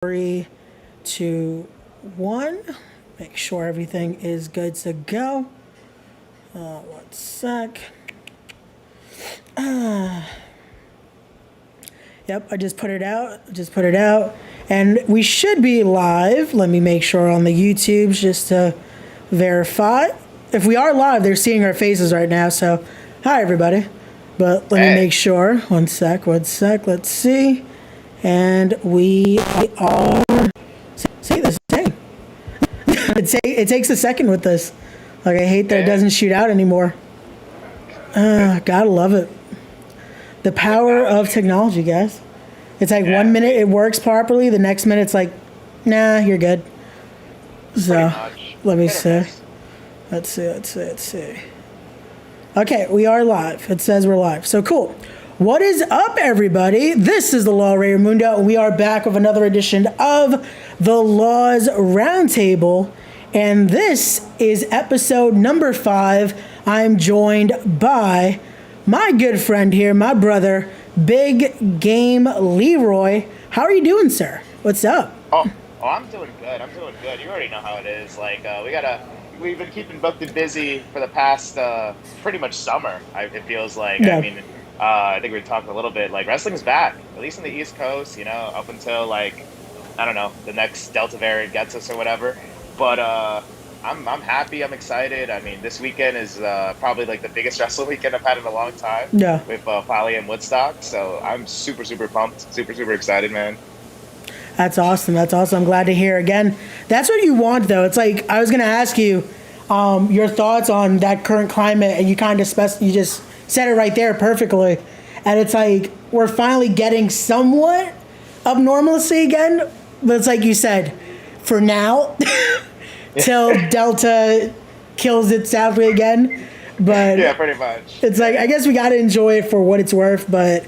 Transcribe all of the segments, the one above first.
3, 2, 1. Make sure everything is good to go. 1 sec. Yep, I just put it out. And we should be live. Let me make sure on the YouTubes just to verify. If we are live, they're seeing our faces right now. So, hi, everybody. But let me make sure. 1 sec. Let's see. And we are. See, this thing. It takes a second with this. Like, I hate that it doesn't shoot out anymore. Gotta love it. The power of technology, guys. It's like 1 minute it works properly, the next minute it's like, nah, you're good. So, let me see. Let's see. Okay, we are live. It says we're live. So cool. What is up, everybody? This is the Law Mundo, and we are back with another edition of the Laws Roundtable. And this is episode number 5. I'm joined by my good friend here, my brother, Big Game Leroy. How are you doing, sir? What's up? Oh, I'm doing good. You already know how it is. Like, we've been keeping booked and busy for the past, pretty much summer, it feels like. Yeah. I mean, I think we were talking a little bit, like, wrestling's back, at least in the East Coast, you know, up until, like, I don't know, the next Delta variant gets us or whatever. But, I'm happy. I'm excited. I mean, this weekend is probably like the biggest wrestling weekend I've had in a long time. Yeah. With PolyAM Woodstock, so I'm super pumped, super excited, man. That's awesome. I'm glad to hear. Again, that's what you want, though. It's like I was going to ask you your thoughts on that current climate, and you kind of you just said it right there perfectly. And it's like we're finally getting somewhat of normalcy again, but it's like you said, for now. Till Delta kills it sadly again. But yeah, pretty much. It's like, I guess we got to enjoy it for what it's worth. But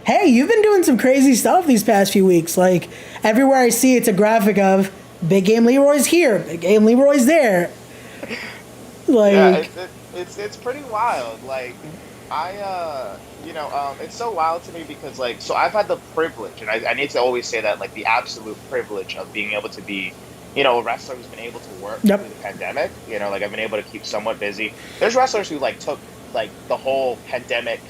hey, you've been doing some crazy stuff these past few weeks. Like, everywhere I see, it's a graphic of Big Game Leroy's here, Big Game Leroy's there. Like, yeah, it's pretty wild. Like, it's so wild to me because, like, so I've had the privilege, and I need to always say that, like, the absolute privilege of being able to be, you know, a wrestler who's been able to work through the pandemic. You know, like, I've been able to keep somewhat busy. There's wrestlers who, like, took, like, the whole pandemic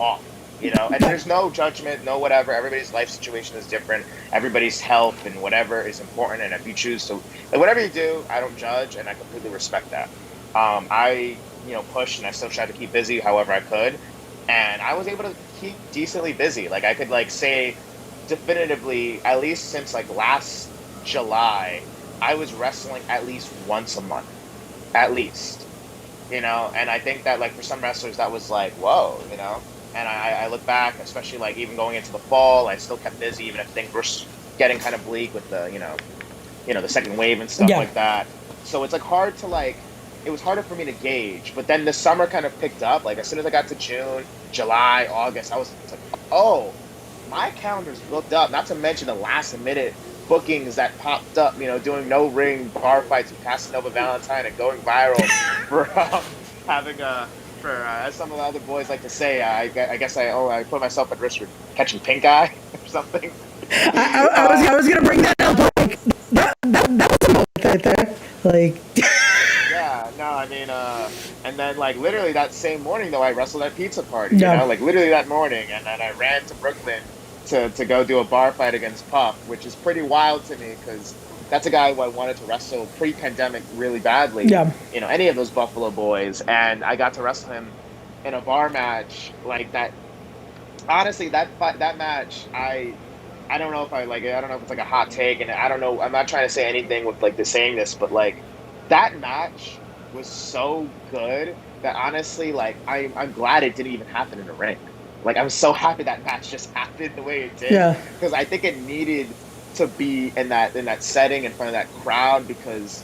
off, you know, and there's no judgment, no whatever. Everybody's life situation is different. Everybody's health and whatever is important. And if you choose to, like, whatever you do, I don't judge, and I completely respect that. I, pushed, and I still tried to keep busy however I could. And I was able to keep decently busy. Like, I could, like, say definitively, at least since, like, last July, I was wrestling at least once a month, at least, you know, and I think that, like, for some wrestlers that was like, whoa, you know, and I look back, especially, like, even going into the fall, I still kept busy, even if things were getting kind of bleak with the, the second wave and stuff like that. So it's, like, hard to, like, it was harder for me to gauge, but then the summer kind of picked up. Like, as soon as I got to June, July, August, it's like, oh, my calendar's booked up, not to mention the last minute bookings that popped up, you know, doing no ring bar fights with Casanova Valentine and going viral for having as some of the other boys like to say, I guess I put myself at risk for catching pink eye or something. I was gonna bring that up. Like, that was a moment right there. Like. Yeah, no, I mean, and then, like, literally that same morning though, I wrestled at Pizza Party. You know, like, literally that morning, and then I ran to Brooklyn to go do a bar fight against Puff, which is pretty wild to me because that's a guy who I wanted to wrestle pre-pandemic really badly. Yeah. You know, any of those Buffalo boys. And I got to wrestle him in a bar match like that. Honestly, that match, I don't know if I don't know if it's like a hot take, and I don't know, I'm not trying to say anything with like saying this, but like that match was so good that honestly, like, I'm glad it didn't even happen in the ring. Like, I'm so happy that match just happened the way it did. Yeah. Because I think it needed to be in that setting in front of that crowd because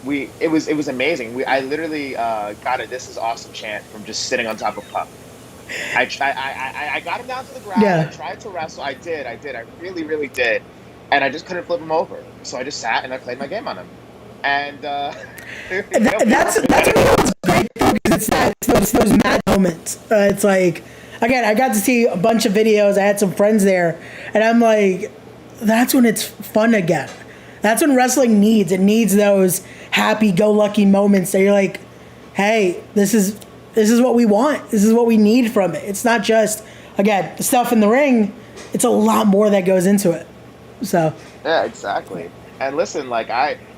it was amazing. I literally got a "This is awesome" chant from just sitting on top of Puff. I got him down to the ground. Yeah. I tried to wrestle. I did. I really did. And I just couldn't flip him over. So I just sat and I played my game on him. And that's what's great because it's those mad moments. It's like. Again, I got to see a bunch of videos. I had some friends there, and I'm like, that's when it's fun again. That's when wrestling needs. It needs those happy-go-lucky moments that you're like, hey, this is what we want. This is what we need from it. It's not just, again, the stuff in the ring. It's a lot more that goes into it. So yeah, exactly. And listen, like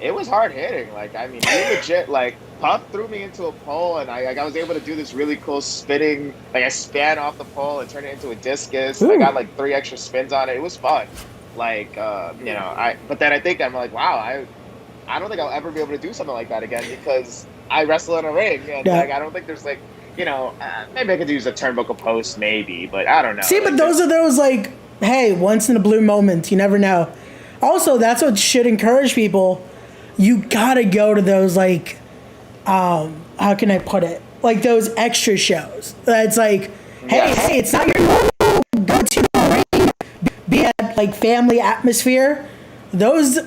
it was hard hitting. Like I mean, you legit like Puff threw me into a pole, and I was able to do this really cool spinning. Like I span off the pole and turned it into a discus. And I got like 3 extra spins on it. It was fun. Like but then I think I'm like, wow, I don't think I'll ever be able to do something like that again because I wrestle in a ring, and like I don't think there's like maybe I could use a turnbuckle post, maybe, but I don't know. See, but those are those like, hey, once in a blue moment. You never know. Also, that's what should encourage people. You gotta go to those like, how can I put it? Like those extra shows. It's like, hey, it's not your normal go-to ring. Be at like family atmosphere. Those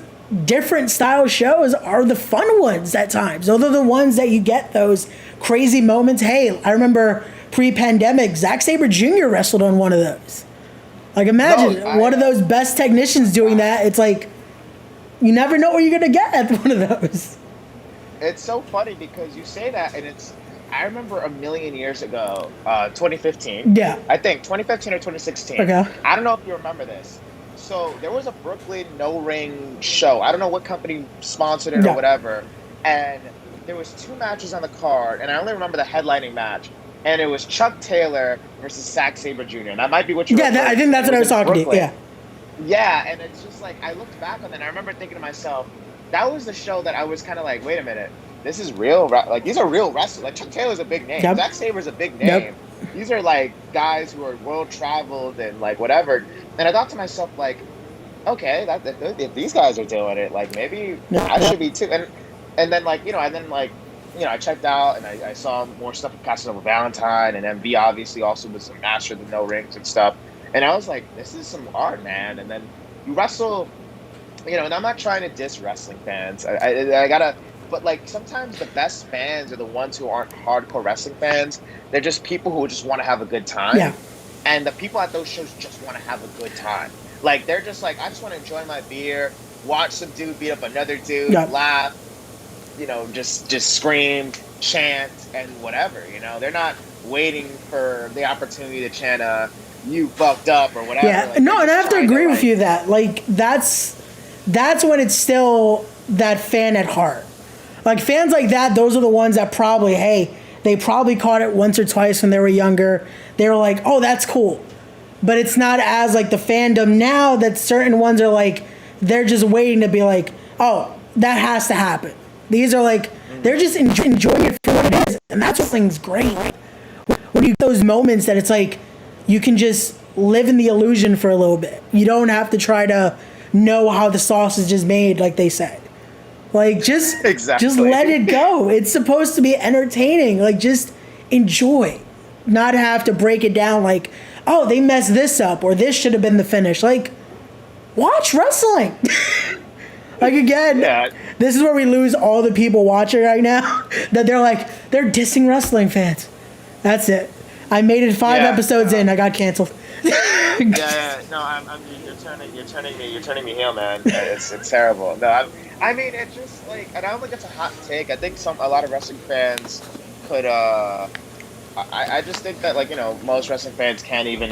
different style shows are the fun ones at times. Those are the ones that you get those crazy moments. Hey, I remember pre-pandemic, Zack Sabre Jr. wrestled on one of those. Like imagine one of those best technicians doing that. It's like you never know what you're gonna get at one of those. It's so funny because you say that, and I remember a million years ago, 2015. Yeah. I think 2015 or 2016. Okay. I don't know if you remember this. So there was a Brooklyn no-ring show. I don't know what company sponsored it or whatever. And there was 2 matches on the card, and I only remember the headlining match. And it was Chuck Taylor versus Zack Sabre Jr. And that might be what you're I think that's what I was talking about. Yeah. Yeah, and it's just like, I looked back on it, and I remember thinking to myself, that was the show that I was kind of like, wait a minute, this is real, like, these are real wrestlers. Like, Chuck Taylor's a big name. Yep. Zack Saber's a big name. Yep. These are, like, guys who are world-traveled and, like, whatever. And I thought to myself, like, okay, if these guys are doing it, like, maybe I should be, too. And then, like, I checked out, and I saw more stuff with Casanova Valentine, and MV obviously also was a master of the no rings and stuff. And I was like, this is some art, man. And then you wrestle, and I'm not trying to diss wrestling fans. I gotta, but like sometimes the best fans are the ones who aren't hardcore wrestling fans. They're just people who just want to have a good time. Yeah. And the people at those shows just want to have a good time. Like they're just like, I just want to enjoy my beer, watch some dude beat up another dude, laugh, just scream, chant, and whatever. They're not waiting for the opportunity to chant you fucked up or whatever. Yeah, like, no, and I have to agree with you that like that's when it's still that fan at heart. Like fans like that, those are the ones that probably, they probably caught it once or twice when they were younger. They were like, oh, that's cool. But it's not as like the fandom now that certain ones are like, they're just waiting to be like, oh, that has to happen. These are like, they're just enjoying it for what it is. And that's what thing's great. When you get those moments that it's like, you can just live in the illusion for a little bit. You don't have to try to know how the sausage is made, like they said. Like, just let it go. It's supposed to be entertaining. Like, just enjoy. Not have to break it down like, oh, they messed this up, or this should have been the finish. Like, watch wrestling. Like, again, this is where we lose all the people watching right now. That they're dissing wrestling fans. That's it. I made it 5 episodes in. I got canceled. No, you're turning me heel, man. It's terrible. No, I mean, it's just like, and I don't think it's a hot take. I think a lot of wrestling fans could. I just think that most wrestling fans can't even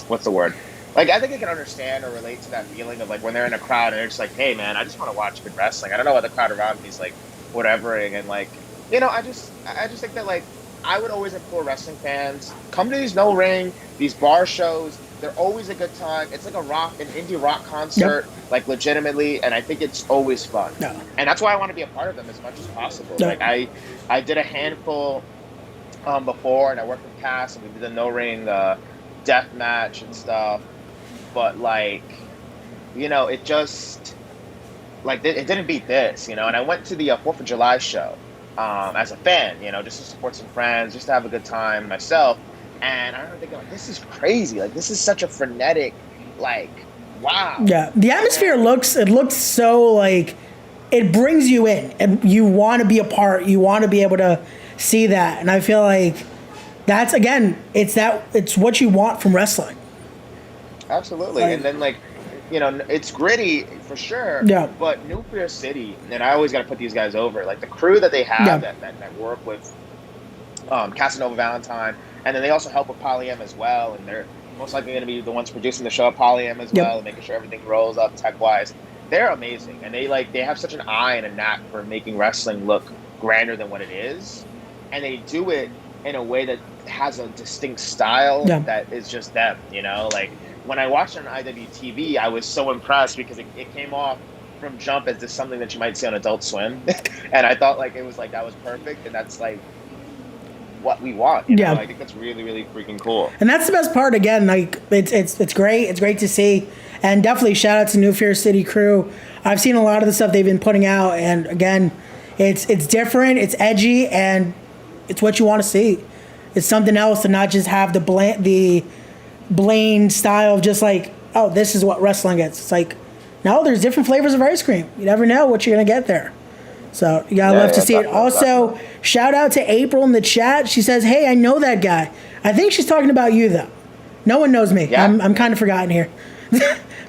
what's the word? Like, I think they can understand or relate to that feeling of like when they're in a crowd and they're just like, hey, man, I just want to watch good wrestling. I don't know what the crowd around me is like, whatevering, and like, I just think that like. I would always implore wrestling fans, come to these no-ring, these bar shows. They're always a good time. It's like an indie rock concert, like legitimately, and I think it's always fun. No. And that's why I want to be a part of them as much as possible. No. Like I did a handful before, and I worked with Cass, and we did the no-ring death match and stuff. But like, it just like it didn't beat this, And I went to the 4th of July show. As a fan, just to support some friends, just to have a good time myself. And I remember thinking, like, this is crazy. Like, this is such a frenetic, like, wow. Yeah, the atmosphere looks so, like, it brings you in. And you want to be a part. You want to be able to see that. And I feel like that's, again, it's what you want from wrestling. Absolutely. Like, and then, like, it's gritty for sure, Yeah. but Nuclear City, and I always got to put these guys over, like the crew that they have Yeah. that work with Casanova Valentine, and then they also help with PolyAM as well, and they're most likely going to be the ones producing the show at PolyAM as Yep. well, and making sure everything rolls up tech wise. They're amazing, and they have such an eye and a knack for making wrestling look grander than what it is, and they do it in a way that has a distinct style Yeah. that is just them. Like when I watched it on IWTV, I was so impressed because it came off from jump as just something that you might see on Adult Swim, and I thought like it was like that was perfect, and that's like what we want. Yeah. I think that's really, really freaking cool. And that's the best part. Again, like it's great. It's great to see, and definitely shout out to New Fear City crew. I've seen a lot of the stuff they've been putting out, and again, it's different, it's edgy, and it's what you want to see. It's something else to not just have the Blaine style of just like, oh, this is what wrestling is. It's like, no, there's different flavors of ice cream. You never know what you're gonna get there. So you gotta love to see it. Also, shout out to April in the chat. She says, "Hey, I know that guy." I think she's talking about you though. No one knows me. Yeah. I'm kind of forgotten here.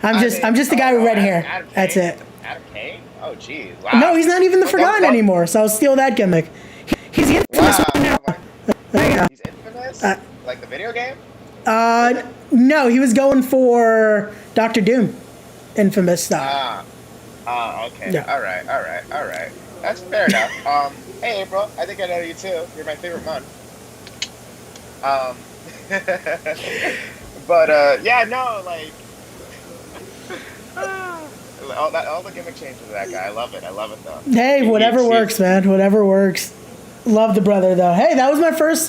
I'm just the guy with red hair. That's it. Adam Kane? Oh, geez. Wow. No, he's not even the forgotten anymore. So I'll steal that gimmick. He's the infamous one now. There you go. He's infamous? Like the video game? No, he was going for Doctor Doom, infamous stuff. Okay. Yeah. All right. That's fair enough. Hey, April. I think I know you too. You're my favorite month. But yeah, no, like all the gimmick changes of that guy. I love it though. Hey, whatever works, man. Whatever works. Love the brother though. Hey, that was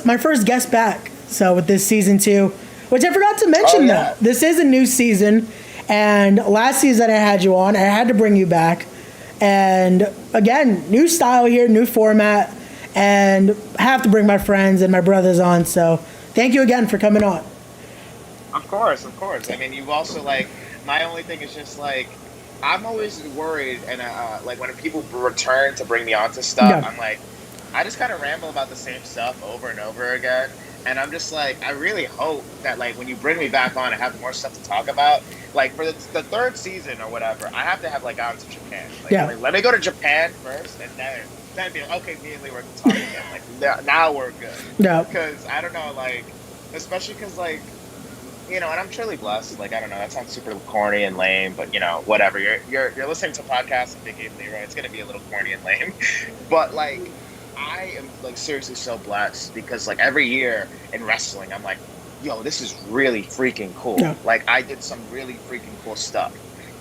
my first guest back. So with this season 2, which I forgot to mention though, this is a new season, and last season I had you on. I had to bring you back, and again, new style here, new format, and I have to bring my friends and my brothers on. So thank you again for coming on. Of course. I mean, you've also like my only thing is just like I'm always worried, and like when people return to bring me onto stuff, Yeah. I'm like, I just kind of ramble about the same stuff over and over again, and I'm just like, I really hope that like when you bring me back on, I have more stuff to talk about. Like for the third season or whatever, I have to have like gone to Japan. Like, Yeah. like, let me go to Japan first, and then be like, okay, me and Lee we're talking again. Like now we're good. Yeah. Because I don't know, like especially because like. And I'm truly blessed. Like I don't know, that sounds super corny and lame, but whatever. You're listening to a podcast with Big Game Leroy. It's gonna be a little corny and lame, but like I am like seriously so blessed because like every year in wrestling, I'm like, yo, this is really freaking cool. Yeah. Like I did some really freaking cool stuff,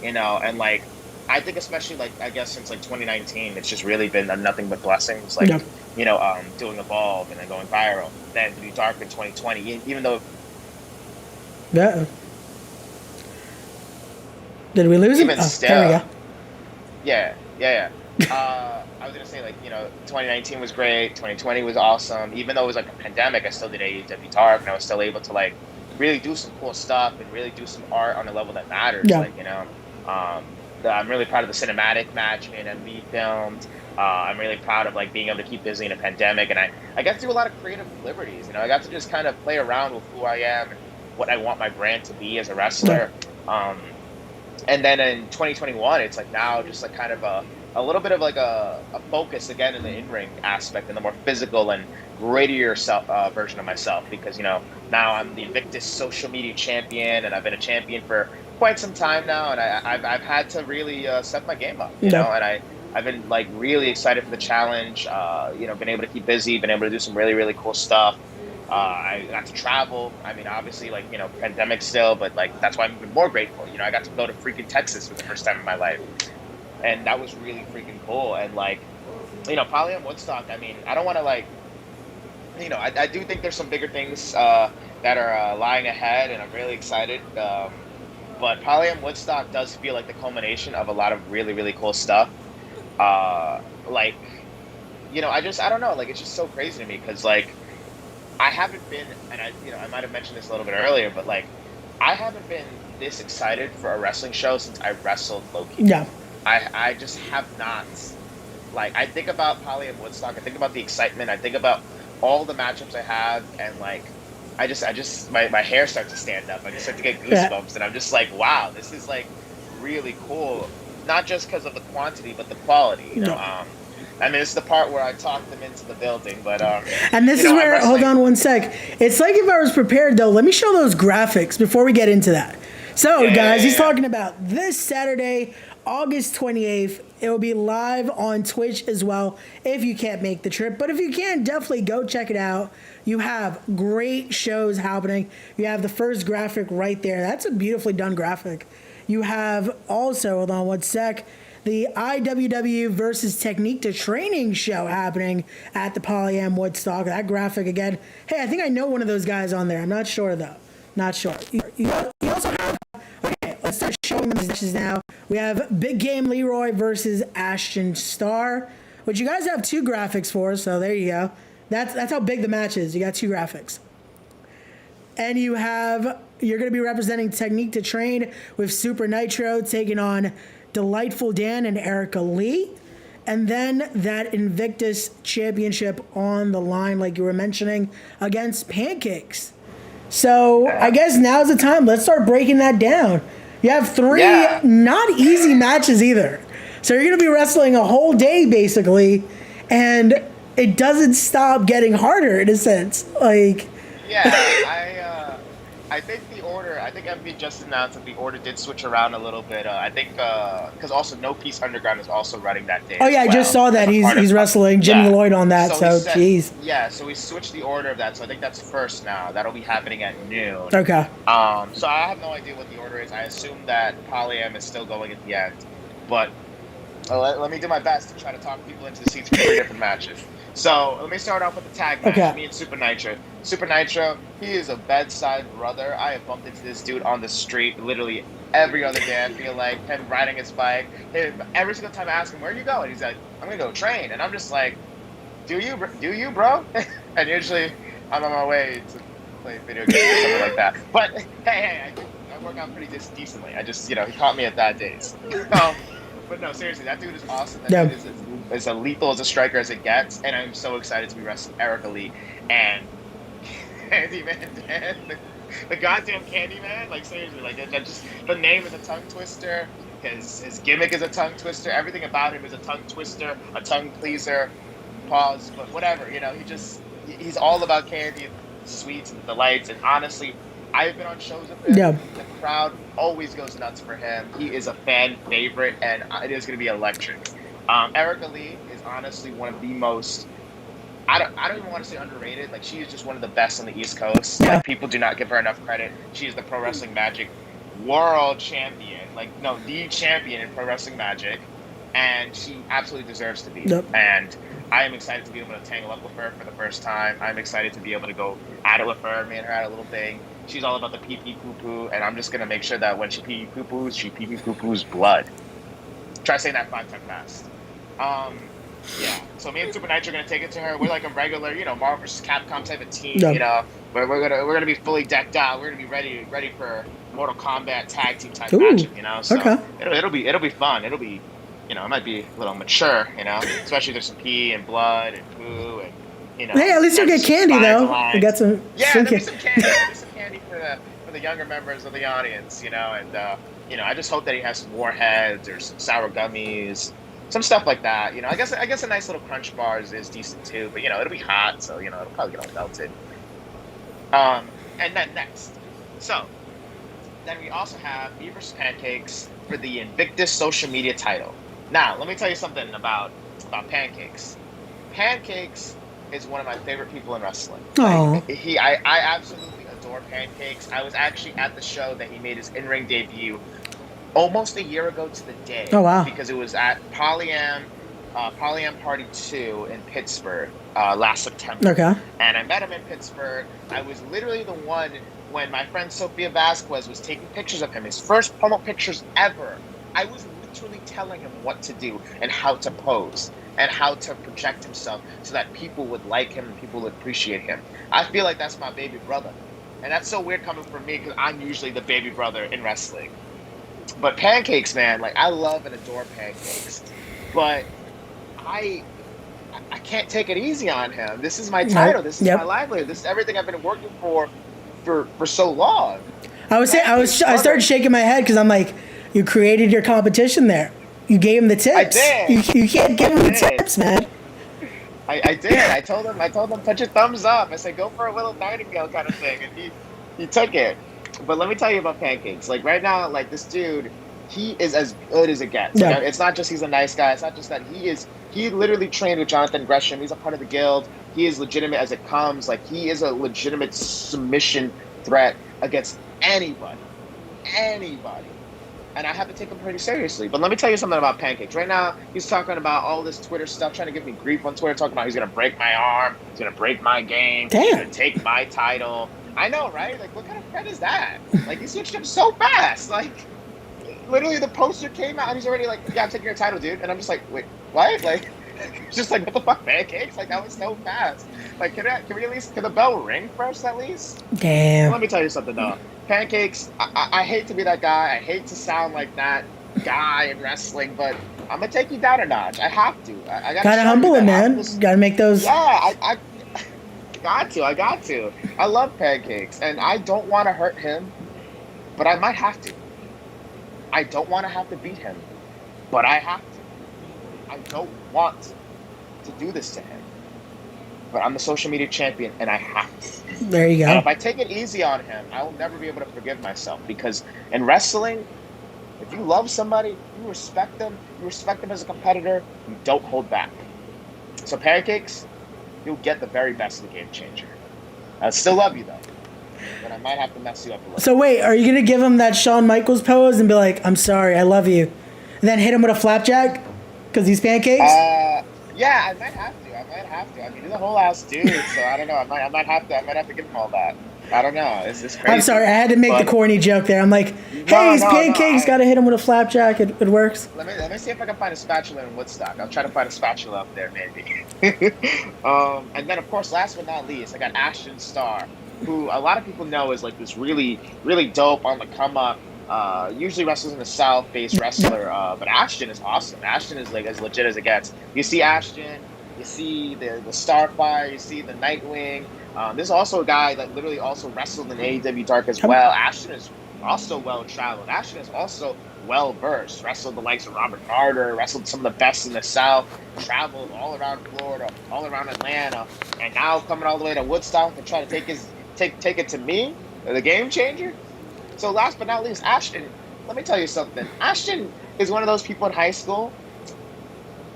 and like I think especially like I guess since like 2019, it's just really been nothing but blessings. Like doing Evolve and then going viral, then to be dark in 2020, even though. Yeah. Did we lose him? Even still. There we go. Yeah. I was gonna say 2019 was great. 2020 was awesome. Even though it was like a pandemic, I still did AEW Dark, and I was still able to like really do some cool stuff and really do some art on a level that matters. Yeah. I'm really proud of the cinematic match me and MV filmed. I'm really proud of like being able to keep busy in a pandemic, and I got to do a lot of creative liberties. I got to just kind of play around with who I am and what I want my brand to be as a wrestler. And then in 2021, it's like now just like kind of a little bit of like a focus again in the in-ring aspect and the more physical and grittier version of myself, because now I'm the Invictus social media champion, and I've been a champion for quite some time now, and I've had to really step my game up, and I've been like really excited for the challenge. Been able to keep busy, been able to do some really, really cool stuff. I got to travel. I mean, obviously, pandemic still, but that's why I'm even more grateful. I got to go to freaking Texas for the first time in my life, and that was really freaking cool. And PolyAM Woodstock. I mean, I don't want to I do think there's some bigger things that are lying ahead, and I'm really excited. But PolyAM Woodstock does feel like the culmination of a lot of really, really cool stuff. I don't know. It's just so crazy to me because I haven't been, and I might have mentioned this a little bit earlier, but I haven't been this excited for a wrestling show since I wrestled Loki. Yeah. I just have not. I think about PolyAM Woodstock, I think about the excitement, I think about all the matchups I have, and my hair starts to stand up. I just start to get goosebumps, and I'm just like, wow, this is really cool, not just because of the quantity, but the quality. You know, I mean, it's the part where I talked them into the building, but and this is where, hold on one sec. It's like if I was prepared though. Let me show those graphics before we get into that. So guys, he's talking about this Saturday, August 28th. It will be live on Twitch as well if you can't make the trip. But if you can, definitely go check it out. You have great shows happening. You have the first graphic right there. That's a beautifully done graphic. You have also, hold on one sec, the IWW versus Technique to Training show happening at the PolyAM Woodstock. That graphic again. Hey, I think I know one of those guys on there. I'm not sure though. Not sure. You also have, okay, let's start showing them these matches now. We have Big Game Leroy versus Ashton Starr, which you guys have 2 graphics for, so there you go. That's how big the match is. You got 2 graphics. And you're going to be representing Technique to Train with Super Nitro taking on Delightful Dan and Erica Lee. And then that Invictus Championship on the line, like you were mentioning, against Pancakes. So I guess now's the time. Let's start breaking that down. You have 3 not easy matches either. So you're going to be wrestling a whole day basically, and it doesn't stop getting harder in a sense. Like, I think the order. I think MV just announced that the order did switch around a little bit. I think because also No Peace Underground is also running that day. Oh yeah, I just saw that he's wrestling Jimmy Lloyd on that. So jeez. Yeah, so we switched the order of that. So I think that's first now. That'll be happening at noon. Okay. So I have no idea what the order is. I assume that PolyAM is still going at the end, but let me do my best to try to talk people into the seats for 3 different matches. So let me start off with the tag match. Me and Super Nitro. Super Nitro, he is a bedside brother. I have bumped into this dude on the street literally every other day. I feel like him riding his bike. Every single time I ask him, where are you going? He's like, I'm going to go train. And I'm just like, do you, bro? And usually I'm on my way to play video games or something like that. But hey, I work out pretty decently. I just, he caught me at bad days. But no, seriously, that dude is awesome. That dude is as lethal as a striker as it gets, and I'm so excited to be wrestling Erica Lee and Candyman Dan, the goddamn Candyman. Like seriously, like that just the name is a tongue twister. His gimmick is a tongue twister. Everything about him is a tongue twister, a tongue pleaser. Pause, but whatever. He's all about candy, sweets, and delights. And honestly, I've been on shows with him. Yeah. The crowd always goes nuts for him. He is a fan favorite, and it is going to be electric. Erica Lee is honestly one of the most, I don't even want to say underrated. Like, she is just one of the best on the East Coast. Yeah. Like, people do not give her enough credit. She is the Pro Wrestling Magic world champion. Like, no, the champion in Pro Wrestling Magic. And she absolutely deserves to be. Yep. And I am excited to be able to tangle up with her for the first time. I'm excited to be able to go at it with her. Me and her had a little thing. She's all about the pee-pee poo-poo, and I'm just going to make sure that when she pee-pee poo-poos, she pee-pee poo-poos blood. Try saying that 5 times fast. Yeah. So me and Super Nitro are going to take it to her. We're like a regular, Marvel vs. Capcom type of team, we're gonna be fully decked out. We're going to be ready for Mortal Kombat tag team type matchup, So it'll be fun. It'll be, it might be a little mature, especially there's some pee and blood and poo and, Hey, at least you'll get candy though. You got some. There'll be some candy. There'll be some candy for the younger members of the audience, and I just hope that he has some warheads or some sour gummies, some stuff like that. I guess a nice little crunch bar is decent too, but it'll be hot, so it'll probably get all melted. And then next, then we also have me versus Pancakes for the Invictus social media title. Now, let me tell you something about Pancakes. Pancakes is one of my favorite people in wrestling. Oh. I absolutely adore Pancakes. I was actually at the show that he made his in-ring debut almost a year ago to the day. Oh, wow. Because it was at PolyAM Party 2 in Pittsburgh last September. Okay. And I met him in Pittsburgh. I was literally the one when my friend Sofia Vasquez was taking pictures of him, his first promo pictures ever. I was literally telling him what to do and how to pose and how to project himself so that people would like him and people would appreciate him. I feel like that's my baby brother. And that's so weird coming from me because I'm usually the baby brother in wrestling. But Pancakes, man, like, I love and adore Pancakes. But I can't take it easy on him. This is my title. This is my livelihood. This is everything I've been working for so long. I started shaking my head because I'm like, You created your competition there. You gave him the tips. I did. You can't give him the tips, man. I did. I told him, put your thumbs up. I said, go for a Willow Nightingale kind of thing. And he took it. But let me tell you about Pancakes. Like right now, like this dude, he is as good as it gets. Yeah. Like, it's not just he's a nice guy. It's not just that he literally trained with Jonathan Gresham. He's a part of the guild. He is legitimate as it comes. Like he is a legitimate submission threat against anybody. Anybody. And I have to take him pretty seriously. But let me tell you something about Pancakes. Right now, he's talking about all this Twitter stuff, trying to give me grief on Twitter, talking about he's going to break my arm, he's going to break my game, Damn. he's going to take my title. I know, right? Like, what kind of friend is that? Like, he switched up so fast. Like, literally the poster came out and he's already like, yeah, I'm taking your title, dude. And I'm just like, wait, what? Like, just like, what the fuck, Pancakes? Like, that was so fast. Like, can the bell ring first at least? Damn. Let me tell you something, though. Pancakes, I hate to be that guy. I hate to sound like that guy in wrestling, but I'm going to take you down a notch. I have to. I gotta humble him, man. Gotta make those. Yeah, I got to. I love Pancakes, and I don't want to hurt him, but I might have to. I don't want to have to beat him, but I have to. I don't want to do this to him, but I'm the social media champion, and I have to. There you go. And if I take it easy on him, I will never be able to forgive myself, because in wrestling, if you love somebody, you respect them as a competitor, you don't hold back. So Pancakes, you'll get the very best of the Game Changer. I still love you, though, but I might have to mess you up a little. So wait, are you going to give him that Shawn Michaels pose and be like, I'm sorry, I love you, and then hit him with a flapjack because he's Pancakes? Yeah, I might have to. I mean, he's a whole ass dude, so I don't know. I might have to give him all that. I don't know. It's crazy. I'm sorry, I had to make the corny joke there. I'm like, hey, he's Pancakes, got to hit him with a flapjack. It works. Let me see if I can find a spatula in Woodstock. I'll try to find a spatula up there, maybe. And then, of course, last but not least, I got Ashton Starr, who a lot of people know is like this really, really dope on the come up. Usually wrestles in the South-based wrestler, but Ashton is awesome. Ashton is like as legit as it gets. You see Ashton, you see the Starfire, you see the Nightwing. There's also a guy that literally also wrestled in AEW Dark as well. Ashton is also well-traveled. Ashton is also well-versed. Wrestled the likes of Robert Carter, wrestled some of the best in the South, traveled all around Florida, all around Atlanta, and now coming all the way to Woodstock to try to take it to me, the Game Changer. So last but not least, Ashton, let me tell you something. Ashton is one of those people in high school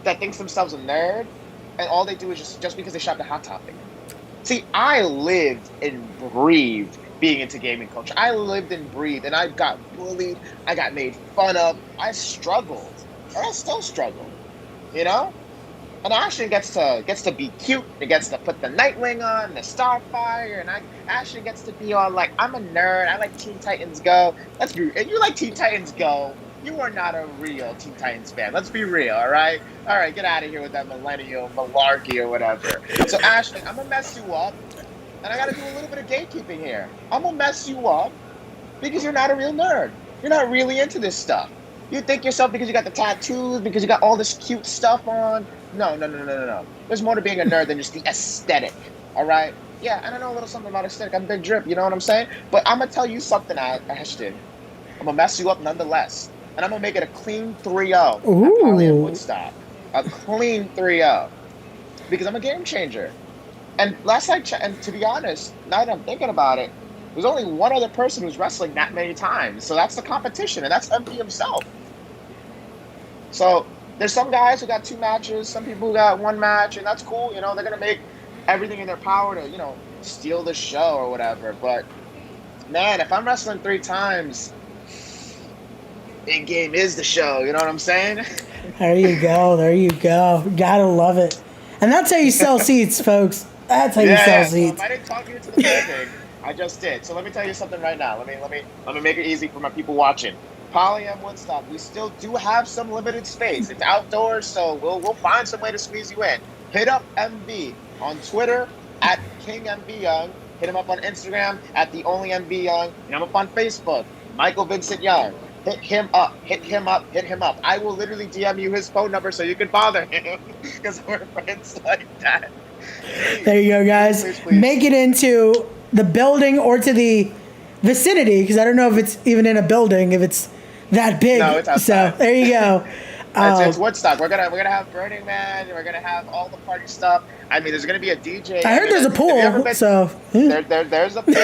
that thinks themselves a nerd, and all they do is just because they shop at Hot Topic. See, I lived and breathed being into gaming culture. I lived and breathed, and I got bullied. I got made fun of. I struggled, and I still struggle, you know? And Ashton gets to be cute. He gets to put the Nightwing on, the Starfire, and Ashton gets to be all like, I'm a nerd. I like Teen Titans Go. Let's be, and you like Teen Titans Go. You are not a real Teen Titans fan. Let's be real, all right? All right, get out of here with that millennial malarkey or whatever. So Ashton, I'm gonna mess you up, and I gotta do a little bit of gatekeeping here. I'm gonna mess you up because you're not a real nerd. You're not really into this stuff. You think yourself because you got the tattoos, because you got all this cute stuff on. No. There's more to being a nerd than just the aesthetic, all right? Yeah, and I know a little something about aesthetic. I'm Big Drip, you know what I'm saying? But I'm going to tell you something, Ashton. I'm going to mess you up nonetheless. And I'm going to make it a clean 3-0 at PolyAM Woodstock. A clean 3-0. Because I'm a game changer. And last night, and to be honest, now that I'm thinking about it, there's only one other person who's wrestling that many times. So that's the competition, and that's MP himself. So there's some guys who got 2 matches, some people who got 1 match, and that's cool. You know, they're going to make everything in their power to, you know, steal the show or whatever. But, man, if I'm wrestling 3 times, Big Game is the show. You know what I'm saying? There you go. Gotta love it. And that's how you sell seats, folks. That's how you sell seats. So if I didn't talk you into the building, I just did. So let me tell you something right now. Let me make it easy for my people watching. PolyAM Woodstock, we still do have some limited space. It's outdoors, so we'll find some way to squeeze you in. Hit up MV on Twitter at KingMVYoung. Hit him up on Instagram at TheOnlyMVYoung. Hit him up on Facebook, Michael Vincent Young. Hit him up. I will literally DM you his phone number so you can bother him because we're friends like that. There you go, guys. Please. Make it into the building or to the vicinity, because I don't know if it's even in a building, if it's that big. No, it's outside. So there you go. It's Woodstock. We're gonna have Burning Man. We're gonna have all the party stuff. I mean, there's gonna be a DJ. I heard there's a pool. So there's a pool.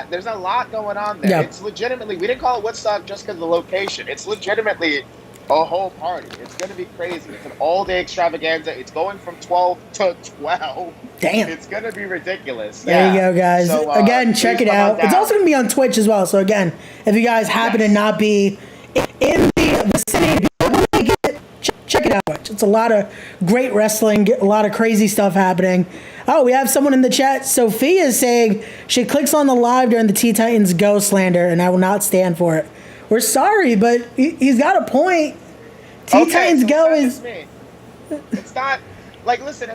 There's a lot going on there. Yep. It's legitimately. We didn't call it Woodstock just because of the location. It's legitimately a whole party. It's gonna be crazy. It's an all-day extravaganza. It's going from 12 to 12. Damn. It's gonna be ridiculous. There you go, guys. So, again, check it out. It's also gonna be on Twitch as well. So again, if you guys happen to not be in the vicinity, check it out. It's a lot of great wrestling, a lot of crazy stuff happening. Oh, we have someone in the chat. Sophia is saying she clicks on the live during the Teen Titans Go slander, and I will not stand for it. We're sorry, but he's got a point. Teen Titans Go is. It's not like, listen,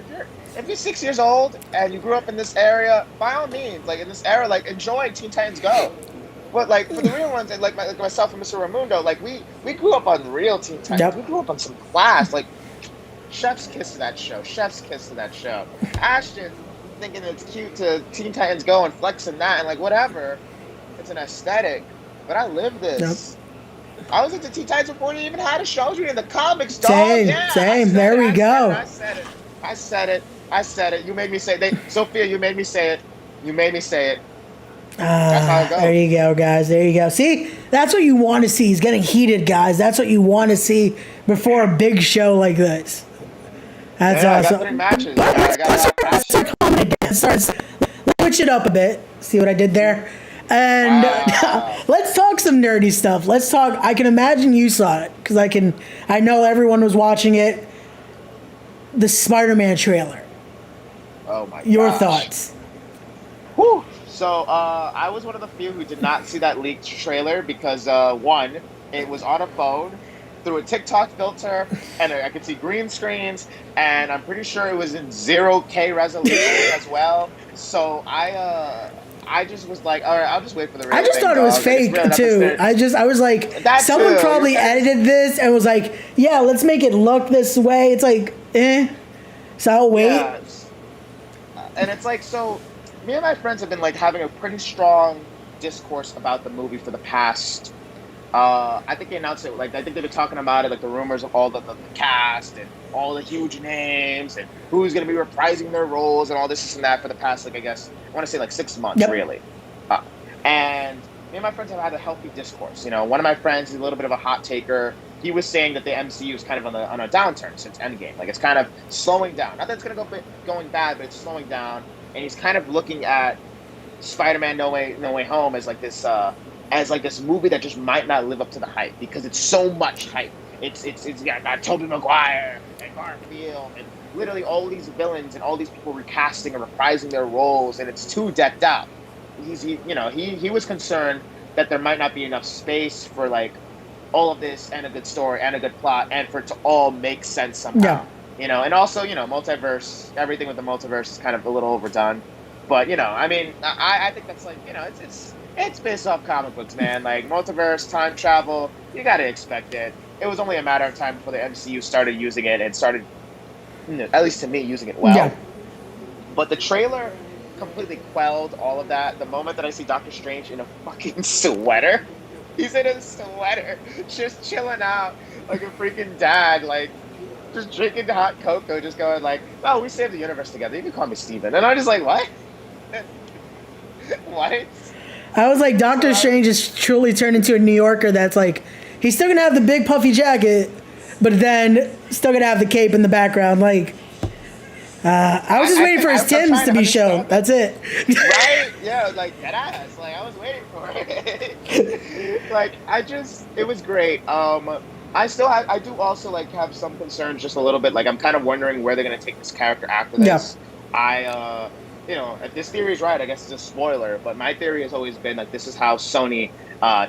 if you're 6 years old and you grew up in this area, by all means, like in this era, like enjoy Teen Titans Go. But like for the real ones, and like myself and Mr. Raimundo, like we grew up on real Teen Titans. Yep. We grew up on some class. Like chef's kiss to that show. Chef's kiss to that show. Ashton thinking it's cute to Teen Titans Go and flexing that and like whatever. It's an aesthetic. But I live this. Yep. I was into Teen Titans before they even had a show in the comics, dog. Same. There we go. I said it. You made me say it. Sophia, you made me say it. That's how it goes. There you go, guys. There you go. See, that's what you want to see. He's getting heated, guys. That's what you want to see before a big show like this. That's awesome. I got 3 matches. Let's start comedy again. Let's switch it up a bit. See what I did there? And let's talk some nerdy stuff. Let's talk. I can imagine you saw it because I know everyone was watching it. The Spider-Man trailer. Oh my god. Your thoughts? Whew. So I was one of the few who did not see that leaked trailer because one, it was on a phone through a TikTok filter, and I could see green screens, and I'm pretty sure it was in 0K resolution as well. So I just was like, all right, I'll just wait for the real I just thing, thought it was fake too. I was like, someone probably edited this and was like, yeah, let's make it look this way. It's like, so I'll wait. Yeah. And it's like, so me and my friends have been like having a pretty strong discourse about the movie for the past. I think they announced it. Like I think they've been talking about it, like the rumors of all the cast and all the huge names and who's going to be reprising their roles and all this and that for the past, like I guess I want to say like 6 months, really. And me and my friends have had a healthy discourse. You know, one of my friends is a little bit of a hot taker. He was saying that the MCU is kind of on a downturn since Endgame. Like it's kind of slowing down. Not that it's going to go going bad, but it's slowing down. And he's kind of looking at Spider-Man No Way Home as like this movie that just might not live up to the hype because it's so much hype. It's got Tobey Maguire and Garfield and literally all these villains and all these people recasting and reprising their roles, and it's too decked out. He was concerned that there might not be enough space for like all of this and a good story and a good plot and for it to all make sense somehow. Yeah. And also, multiverse, everything with the multiverse is kind of a little overdone. But, I mean, I think that's like, it's based off comic books, man. Like, multiverse, time travel, you got to expect it. It was only a matter of time before the MCU started using it and started, at least to me, using it well. Yeah. But the trailer completely quelled all of that. The moment that I see Doctor Strange in a fucking sweater, he's in a sweater, just chilling out like a freaking dad, like, just drinking hot cocoa, just going like, oh, we saved the universe together. You can call me Steven. And I'm just like, what? What? I was like, Doctor Strange is truly turned into a New Yorker that's like, he's still going to have the big puffy jacket, but then still going to have the cape in the background. Like, I was just waiting for his Timbs to be shown. That's it. Right? Yeah, like, that ass. Like, I was waiting for it. Like, it was great. I do also like have some concerns just a little bit. Like I'm kind of wondering where they're gonna take this character after this. Yeah. If this theory is right, I guess it's a spoiler, but my theory has always been like this is how Sony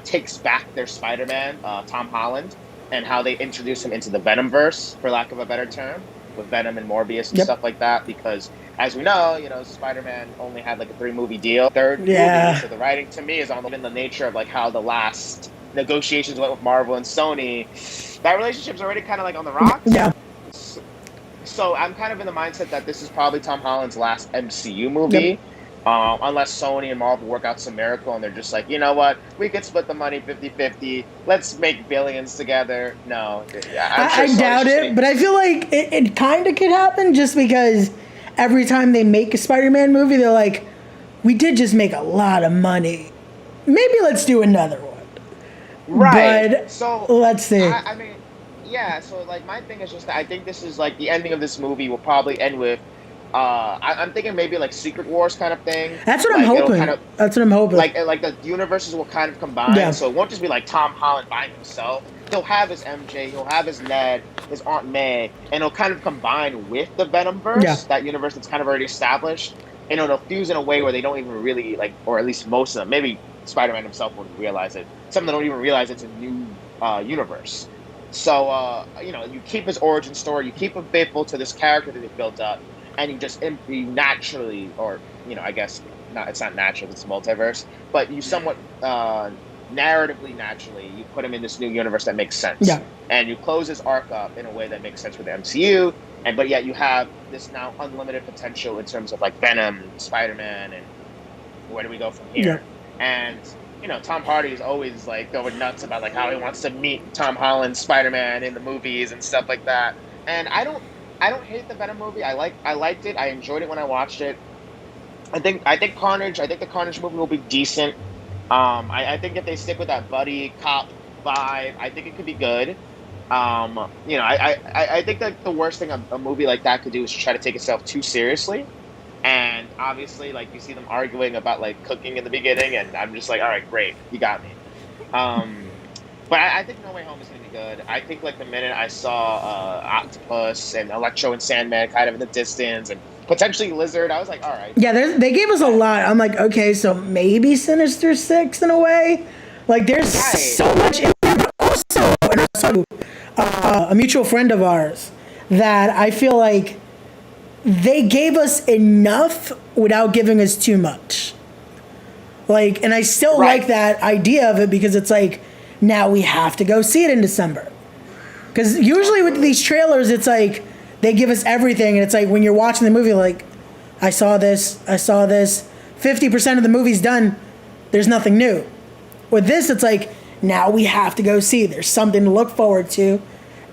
takes back their Spider-Man, Tom Holland, and how they introduce him into the Venomverse, for lack of a better term, with Venom and Morbius and stuff like that. Because as we know, Spider-Man only had like a 3-movie deal, third movie, so the writing to me is on the nature of like how the last negotiations went with Marvel and Sony. That relationship's already kind of like on the rocks. Yeah. So I'm kind of in the mindset that this is probably Tom Holland's last MCU movie. Unless Sony and Marvel work out some miracle and they're just like, you know what, we could split the money 50-50. Let's make billions together. No, I'm sure I Sony's doubt just it, gonna. but I feel like it kind of could happen just because every time they make a Spider-Man movie, they're like, we did just make a lot of money. Maybe let's do another one. Right. But So, let's see. I mean, yeah. So, like, my thing is just that I think this is like the ending of this movie will probably end with, I'm thinking maybe like Secret Wars kind of thing. That's what I'm Like, it'll kind hoping. of That's what I'm hoping. like the universes will kind of combine. Yeah. So it won't just be like Tom Holland by himself. He'll have his MJ, he'll have his Ned, his Aunt May, and it'll kind of combine with the Venomverse, Yeah. that universe that's kind of already established, and it'll fuse in a way where they don't even really like, or at least most of them, maybe Spider-Man himself wouldn't realize it. Some of them don't even realize it's a new universe. So you keep his origin story, you keep him faithful to this character that they've built up, and you naturally, or I guess not, it's not natural, it's multiverse, but you somewhat narratively naturally you put him in this new universe that makes sense. Yeah. And you close his arc up in a way that makes sense for the MCU, but yet you have this now unlimited potential in terms of like Venom, Spider-Man, and where do we go from here? Yeah. And Tom Hardy is always like going nuts about like how he wants to meet Tom Holland, Spider-Man in the movies and stuff like that. And I don't hate the Venom movie. I liked it. I enjoyed it when I watched it. I think Carnage. I think the Carnage movie will be decent. I think if they stick with that buddy cop vibe, I think it could be good. I think that the worst thing a movie like that could do is try to take itself too seriously. And obviously, like, you see them arguing about like cooking in the beginning, and I'm just like, all right, great, you got me. But I think No Way Home is gonna be good. I think like the minute I saw Octopus and Electro and Sandman kind of in the distance, and potentially Lizard, I was like, all right. Yeah, they gave us a lot. I'm like, okay, so maybe Sinister Six in a way. Like, there's so much in there, but also, and I was talking to a mutual friend of ours that I feel like they gave us enough without giving us too much. Like, and I still like that idea of it because it's like, now we have to go see it in December. Because usually with these trailers, it's like, they give us everything, and it's like when you're watching the movie, like, I saw this. 50% of the movie's done. There's nothing new. With this, it's like, now we have to go see. There's something to look forward to,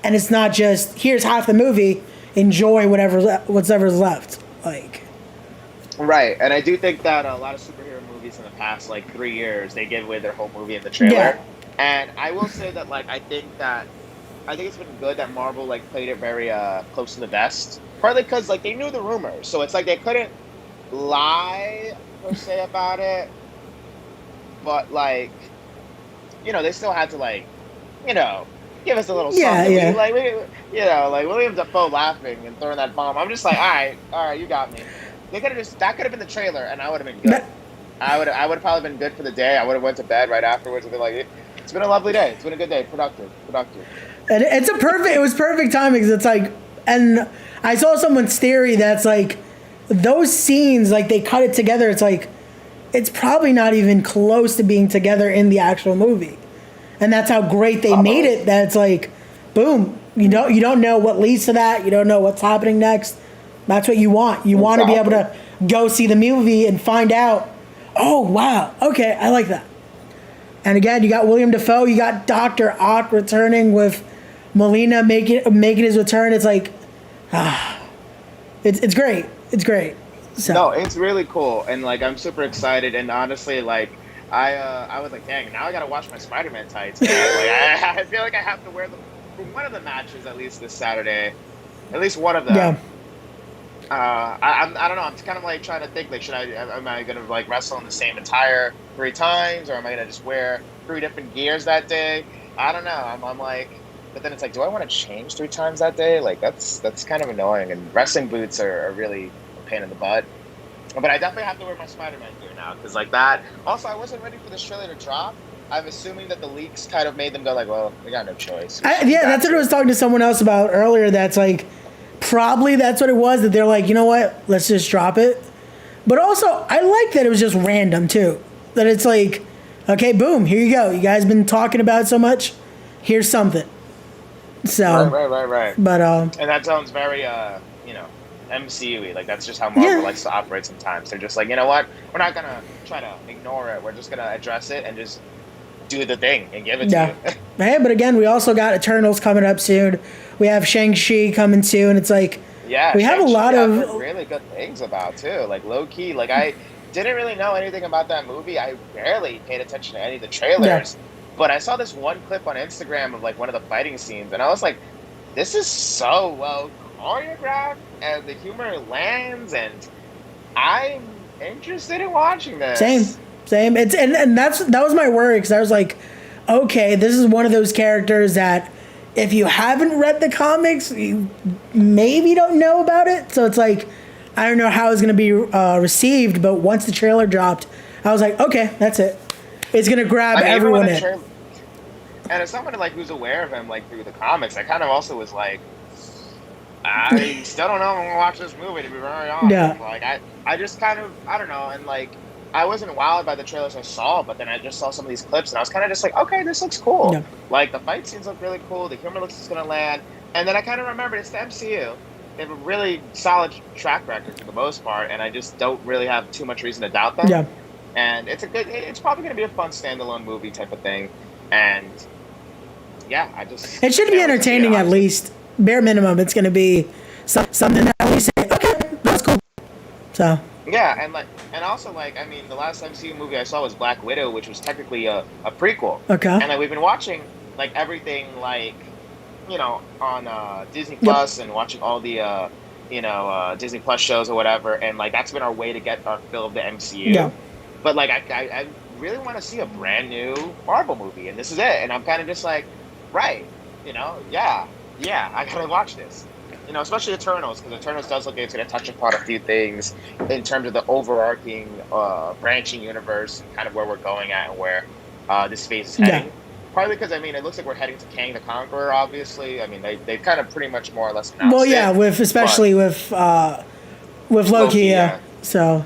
and it's not just, here's half the movie, enjoy whatever's left. Like, right. And I do think that a lot of superhero movies in the past, like 3 years, they give away their whole movie in the trailer. Yeah. And I will say that, like, I think it's been good that Marvel like played it very close to the vest. Partly because like they knew the rumors, so it's like they couldn't lie per se about it. But like, they still had to like, give us a little something. Yeah. Like like William Dafoe laughing and throwing that bomb. I'm just like, all right, you got me. That could have been the trailer, and I would have been good. I would have probably been good for the day. I would have went to bed right afterwards and been like, it's been a lovely day. It's been a good day. Productive. and it was perfect timing because it's like, and I saw someone's theory that's like, those scenes, like they cut it together. It's like, it's probably not even close to being together in the actual movie. And that's how great they made it. That it's like, boom, you don't know what leads to that. You don't know what's happening next. That's what you want. You want to be able to go see the movie and find out, oh, wow, okay, I like that. And again, you got William Dafoe, you got Dr. Ock returning with Molina making his return. It's like, it's great. It's great. So. No, it's really cool, and like I'm super excited. And honestly, like I was like, dang, now I gotta wash my Spider-Man tights. Man. Like I feel like I have to wear them for one of the matches at least this Saturday, at least one of them. Yeah. I don't know. I'm kind of like trying to think. Like, am I gonna like wrestle in the same attire 3 times, or am I gonna just wear 3 different gears that day? I don't know. I'm like, but then it's like, do I want to change 3 times that day? Like, that's kind of annoying. And wrestling boots are really a pain in the butt. But I definitely have to wear my Spider-Man gear now because like that. Also, I wasn't ready for this trailer to drop. I'm assuming that the leaks kind of made them go like, well, we got no choice. That's what I was talking to someone else about earlier. That's like, probably that's what it was, that they're like, you know what, let's just drop it. But also, I like that it was just random too. That it's like, okay, boom, here you go. You guys been talking about it so much. Here's something. So right. But and that sounds very MCU. Like that's just how Marvel likes to operate sometimes. They're just like, you know what? We're not gonna try to ignore it. We're just gonna address it and just do the thing and give it to you. Hey, but again, we also got Eternals coming up soon. We have Shang-Chi coming soon. It's like we have a lot of really good things about too. Like low key, like I didn't really know anything about that movie. I barely paid attention to any of the trailers. But I saw this one clip on Instagram of like one of the fighting scenes, and I was like, this is so well choreographed, and the humor lands, and I'm interested in watching this. Same. It's and that was my worry, because I was like, okay, this is one of those characters that if you haven't read the comics, you maybe don't know about it. So it's like, I don't know how it's going to be received, but once the trailer dropped, I was like, okay, that's it. It's going to grab everyone in. And as someone like who's aware of him like through the comics, I kind of also was like, I still don't know if I'm gonna watch this movie, to be very honest. Yeah. Like I just kind of, I don't know, and like I wasn't wowed by the trailers I saw, but then I just saw some of these clips and I was kind of just like, okay, this looks cool. Yeah. Like the fight scenes look really cool, the humor looks like it's gonna land, and then I kind of remembered it's the MCU. They have a really solid track record for the most part, and I just don't really have too much reason to doubt them. Yeah. And it's probably gonna be a fun standalone movie type of thing, and yeah, it should be entertaining at least. Bare minimum, it's going to be something that we say, okay, that's cool. So yeah, and also like I mean, the last MCU movie I saw was Black Widow, which was technically a prequel. Okay. And like we've been watching like everything like on Disney Plus and watching all the Disney Plus shows or whatever, and like that's been our way to get our fill of the MCU. Yeah. But like I really want to see a brand new Marvel movie, and this is it. And I'm kind of just like, right, yeah, I gotta watch this. Especially Eternals, because Eternals does look like it's gonna touch upon a few things in terms of the overarching branching universe and kind of where we're going at and where this phase is heading. Yeah. Partly because it looks like we're heading to Kang the Conqueror. Obviously, they've kind of pretty much more or less announced. Well, yeah, with Loki, yeah. So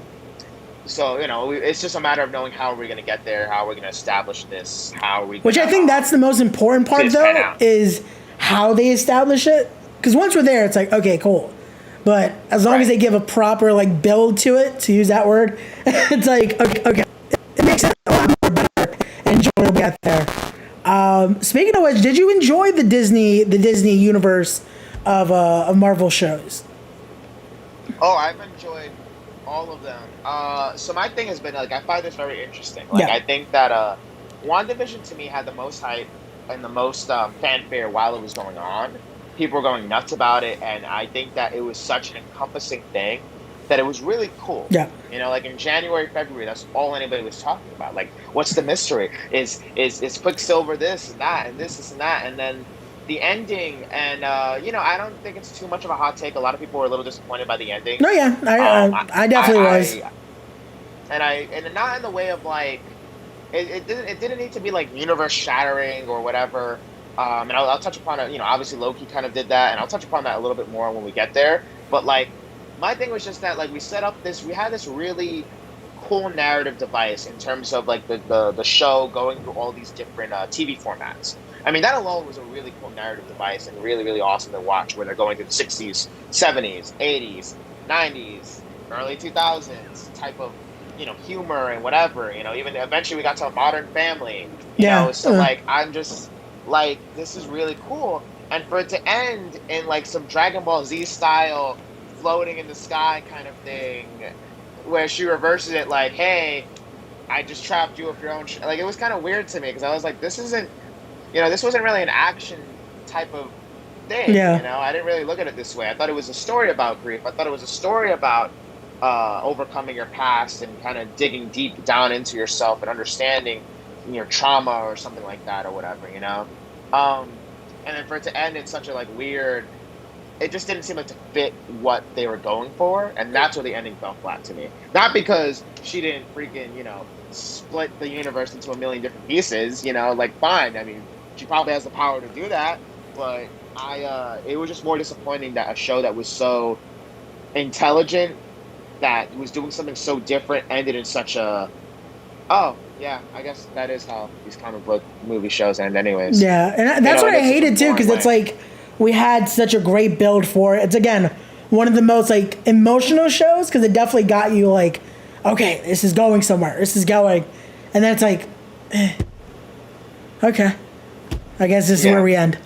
it's just a matter of knowing how we're going to get there, how we're going to establish this, how are we. Which I think that's the most important part, though, is how they establish it. Because once we're there, it's like, okay, cool. But as long as they give a proper like build to it, to use that word, it's like okay, it makes it a lot more better and enjoyable to get there. Speaking of which, did you enjoy the Disney universe of Marvel shows? Oh, I've enjoyed all of them. So my thing has been like I find this very interesting. Like I think that WandaVision to me had the most hype and the most fanfare while it was going on. People were going nuts about it, and I think that it was such an encompassing thing that it was really cool. Yeah. Like in January, February, that's all anybody was talking about. Like, what's the mystery? Is Quicksilver this and that and this and that, and then the ending, and I don't think it's too much of a hot take. A lot of people were a little disappointed by the ending. No, yeah, I definitely was. And not in the way of like, it didn't need to be like universe shattering or whatever. And I'll touch upon it. Obviously Loki kind of did that, and I'll touch upon that a little bit more when we get there. But like, my thing was just that like we had this really cool narrative device in terms of like the show going through all these different TV formats. That alone was a really cool narrative device and really, really awesome to watch, where they're going through the 60s, 70s, 80s, 90s, early 2000s type of, humor and whatever, even eventually we got to a Modern Family, so like, I'm just like, this is really cool. And for it to end in like some Dragon Ball Z style floating in the sky kind of thing, where she reverses it like, hey, I just trapped you with your own like, it was kind of weird to me, because I was like, this wasn't really an action type of thing. I didn't really look at it this way. I thought it was a story about grief. I thought it was a story about overcoming your past and kind of digging deep down into yourself and understanding your trauma or something like that or whatever, and then for it to end in such a like weird, it just didn't seem like to fit what they were going for, and that's where the ending fell flat to me. Not because she didn't freaking split the universe into a million different pieces, like fine, she probably has the power to do that, but it was just more disappointing that a show that was so intelligent, that was doing something so different, ended in such a, oh yeah, I guess that is how these comic book movie shows end anyways. Yeah, and that's what I hated too, because it's like we had such a great build for it. It's again, one of the most like emotional shows because it definitely got you like, okay, this is going somewhere. This is going, and then it's like, okay, I guess this is where we end.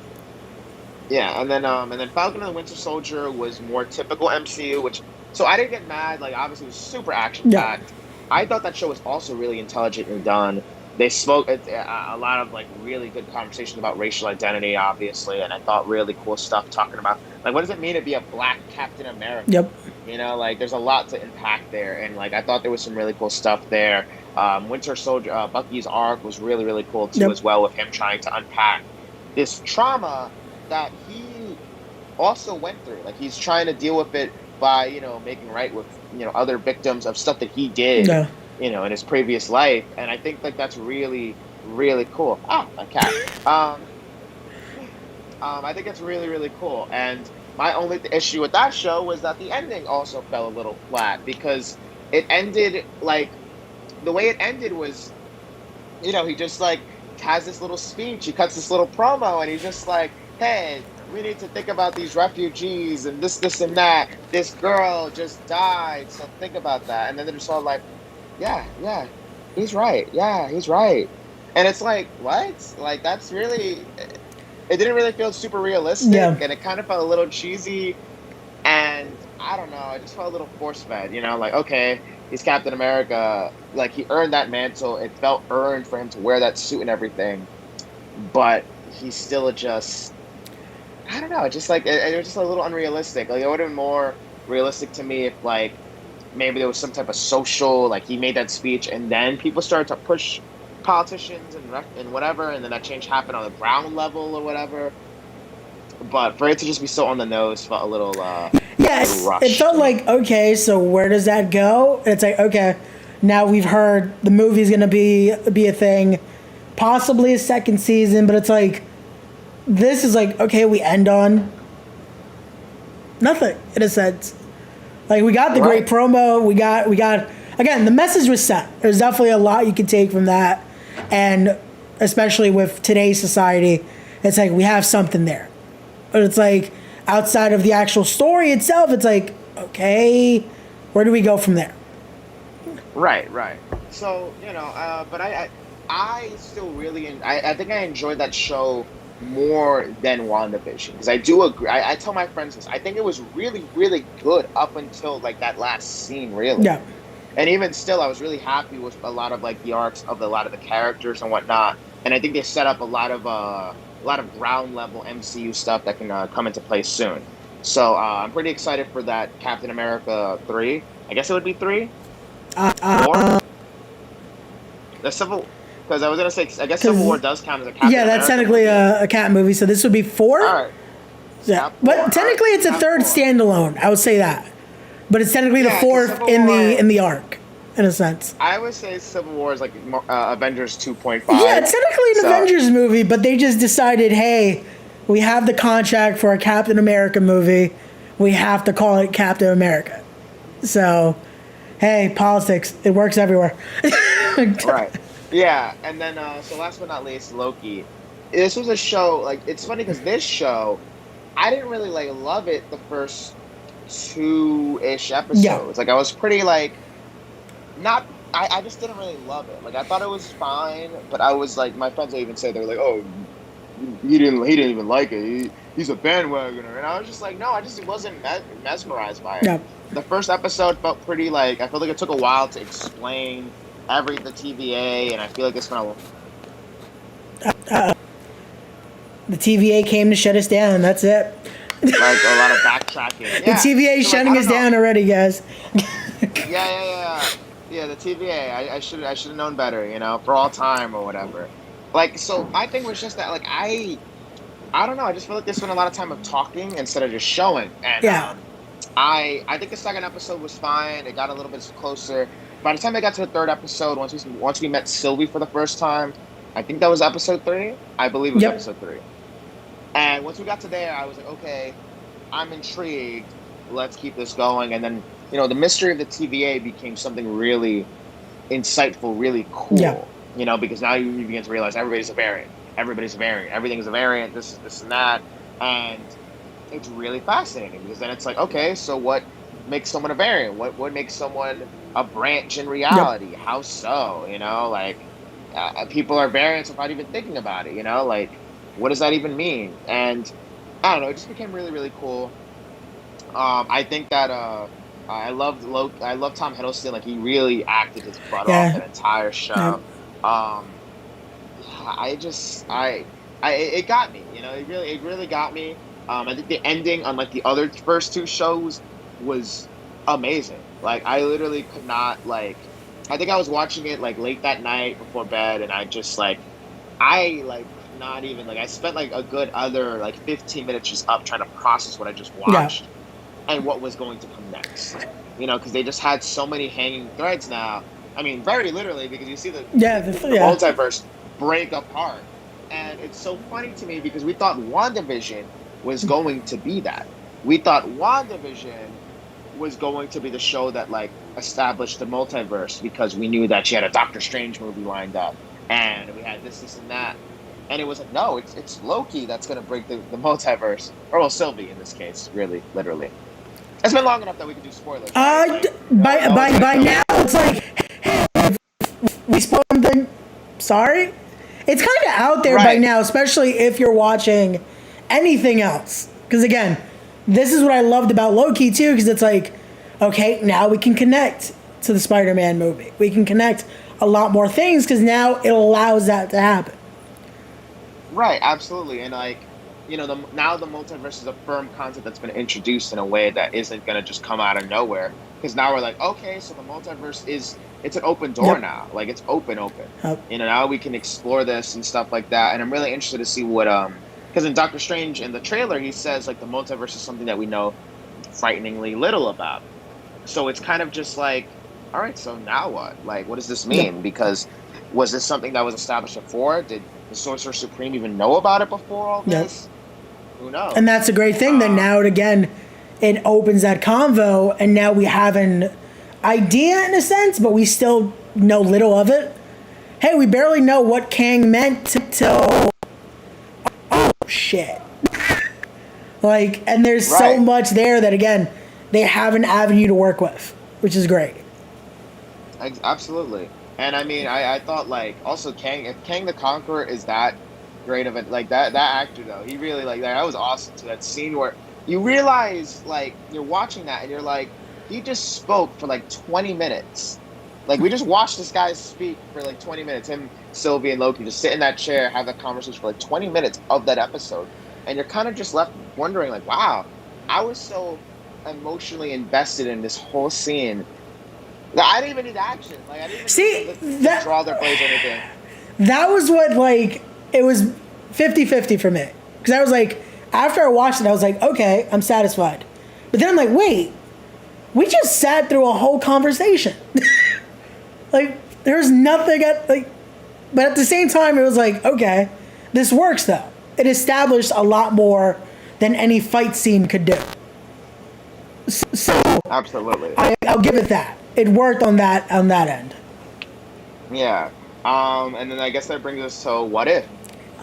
Yeah, and then Falcon and the Winter Soldier was more typical MCU, which so I didn't get mad. Like obviously it was super action packed. I thought that show was also really intelligently done. They spoke a lot of like really good conversation about racial identity, obviously, and I thought really cool stuff talking about like what does it mean to be a black Captain America? Yep. You know, like there's a lot to unpack there, and like I thought there was some really cool stuff there. Winter Soldier, Bucky's arc was really really cool too as well, with him trying to unpack this trauma that he also went through. Like he's trying to deal with it by making right with other victims of stuff that he did. Yeah. In his previous life, and I think like that's really, really cool. My cat. I think it's really, really cool. And my only issue with that show was that the ending also fell a little flat because it ended like the way it ended was, he just like has this little speech, he cuts this little promo, and he's just like, hey, we need to think about these refugees and this and that. This girl just died, so think about that. And then they're just all like, yeah, he's right. Yeah, he's right. And it's like, what? Like, that's really... It didn't really feel super realistic, and it kind of felt a little cheesy, and I don't know, it just felt a little force-fed, like, okay, he's Captain America, like, he earned that mantle, it felt earned for him to wear that suit and everything, but he's still just... I don't know, it was just a little unrealistic. Like, it would have been more realistic to me if, like, maybe there was some type of social, like he made that speech and then people started to push politicians and whatever, and then that change happened on the ground level or whatever. But for it to just be so on the nose felt a little rushed. It felt like, okay, so where does that go? And it's like, okay, now we've heard the movie's gonna be a thing, possibly a second season, but it's like this is like, okay, we end on nothing in a sense. Like, we got the great promo. We got, again, the message was set. There's definitely a lot you can take from that. And especially with today's society, it's like we have something there. But it's like, outside of the actual story itself, it's like, okay, where do we go from there? Right. So, but I still really, I think I enjoyed that show more than WandaVision, because I do agree. I tell my friends this. I think it was really, really good up until like that last scene, really. Yeah. And even still, I was really happy with a lot of like the arcs of a lot of the characters and whatnot. And I think they set up a lot of ground level MCU stuff that can come into play soon. So I'm pretty excited for that Captain America 3. I guess it would be 3. 4. The Civil. Because I was going to say, I guess Civil War does count as a Captain America. Yeah, that's technically a cat movie, so this would be 4? All right. Yeah, but technically it's a third standalone. I would say that. But it's technically the fourth in the arc, in a sense. I would say Civil War is like Avengers 2.5. Yeah, it's technically an Avengers movie, but they just decided, hey, we have the contract for a Captain America movie. We have to call it Captain America. So, hey, politics, it works everywhere. Right. Yeah, and then, so last but not least, Loki. This was a show, like, it's funny because this show, I didn't really, like, love it the first 2-ish episodes. Yeah. Like, I was pretty, like, I just didn't really love it. Like, I thought it was fine, but I was, like, my friends will even say, they were like, oh, he didn't even like it. He's a bandwagoner. And I was just like, no, I just wasn't mesmerized by it. Yeah. The first episode felt pretty, like, I felt like it took a while to explain the TVA, and I feel like it's gonna. The TVA came to shut us down. That's it. Like a lot of backtracking. Yeah. The TVA is shutting us down already, guys. Yeah. The TVA. I should have known better. For all time or whatever. Like, so my thing was just that, like, I don't know. I just feel like they spent a lot of time of talking instead of just showing. And I think the second episode was fine. It got a little bit closer. By the time I got to the third episode, once we met Sylvie for the first time, I think that was episode 3. I believe it was episode 3. And once we got to there, I was like, okay, I'm intrigued. Let's keep this going. And then, the mystery of the TVA became something really insightful, really cool. Yeah. Because now you begin to realize everybody's a variant. Everything's a variant. This and that. And it's really fascinating because then it's like, okay, so what makes someone a variant? What makes someone a branch in Yep. reality? How so? Like people are variants without even thinking about it. Like what does that even mean? And I don't know. It just became really, really cool. I think that I love Tom Hiddleston. Like he really acted his butt off Yeah. that entire Yeah. show. Um, I just it got me. It really got me. I think the ending on like the other first two shows was amazing. Like I literally could not like. I think I was watching it like late that night before bed, and I like could not even like. I spent like a good other like 15 minutes just up trying to process what I just Yeah. watched and what was going to come next. Because they just had so many hanging threads now. I mean, very literally, because you see Yeah. the Yeah. multiverse break apart. And it's so funny to me because we thought WandaVision was going to be that. We thought WandaVision was going to be the show that like established the multiverse because we knew that she had a Doctor Strange movie lined up and we had this, and that. And it was like, no, it's Loki that's going to break the multiverse. Or, well, Sylvie in this case, really, literally. It's been long enough that we can do spoilers, right? Like, By now it's like, hey, we spoiled something. Sorry. It's kind of out there by right, now, especially if you're watching anything else. Because again, this is what I loved about Loki too, because it's like, okay, now we can connect to the Spider-Man movie. We can connect a lot more things because now it allows that to happen. right, absolutely. And like, now the multiverse is a firm concept that's been introduced in a way that isn't going to just come out of nowhere. Because now we're like, okay, so the multiverse it's an open door Yep. now. Like it's open, open. Yep. Now we can explore this and stuff like that. And I'm really interested to see because in Doctor Strange in the trailer he says like the multiverse is something that we know frighteningly little about. So it's kind of just like, all right, so now what? Like, what does this Yep. mean? Because was this something that was established before? Did the Sorcerer Supreme even know about it before all Yep. this? Who And knows? that's a great thing that Um, now it opens that convo, and now we have an idea in a sense, but we still know little of it. Hey, we barely know what Kang meant till oh shit. Like, and there's so right. much there that again, they have an avenue to work with, which is great. Absolutely. And I mean, I thought like also Kang, if Kang the Conqueror is that great of it, like that actor though, he really like that was awesome to that scene where you realize like you're watching that and you're like, he just spoke for like 20 minutes. Like we just watched this guy speak for like 20 minutes, him, Sylvie, and Loki just sit in that chair, have that conversation for like 20 minutes of that episode. And you're kind of just left wondering, like, wow, I was so emotionally invested in this whole scene. I didn't even need action. Like I didn't even need them See, to draw their blades or anything. that was what, like, it was 50-50 for me. Because I was like, after I watched it, I was like, okay, I'm satisfied. But then I'm like, wait, we just sat through a whole conversation. Like, there's nothing but at the same time, it was like, okay, this works though. It established a lot more than any fight scene could do. So Absolutely. I'll give it that. It worked on that end. Yeah. And then I guess that brings us to What If,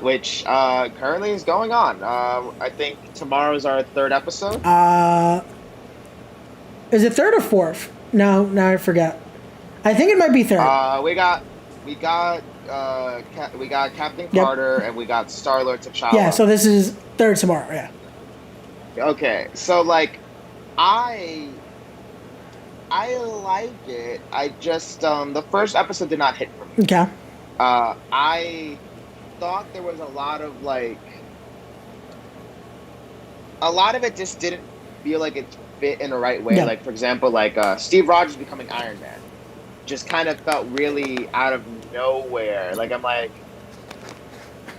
which currently is going on. I think tomorrow's our third episode. Is it third or fourth? No, I forget. I think it might be third. We got Captain Yep. Carter and we got Star-Lord T'Challa. Yeah, so this is third tomorrow. Yeah. Okay, so like I like it. I just the first episode did not hit for me. Okay. I thought there was a lot of it just didn't feel like it fit in the right way. Yeah. Like for example, like Steve Rogers becoming Iron Man just kind of felt really out of nowhere. Like I'm like,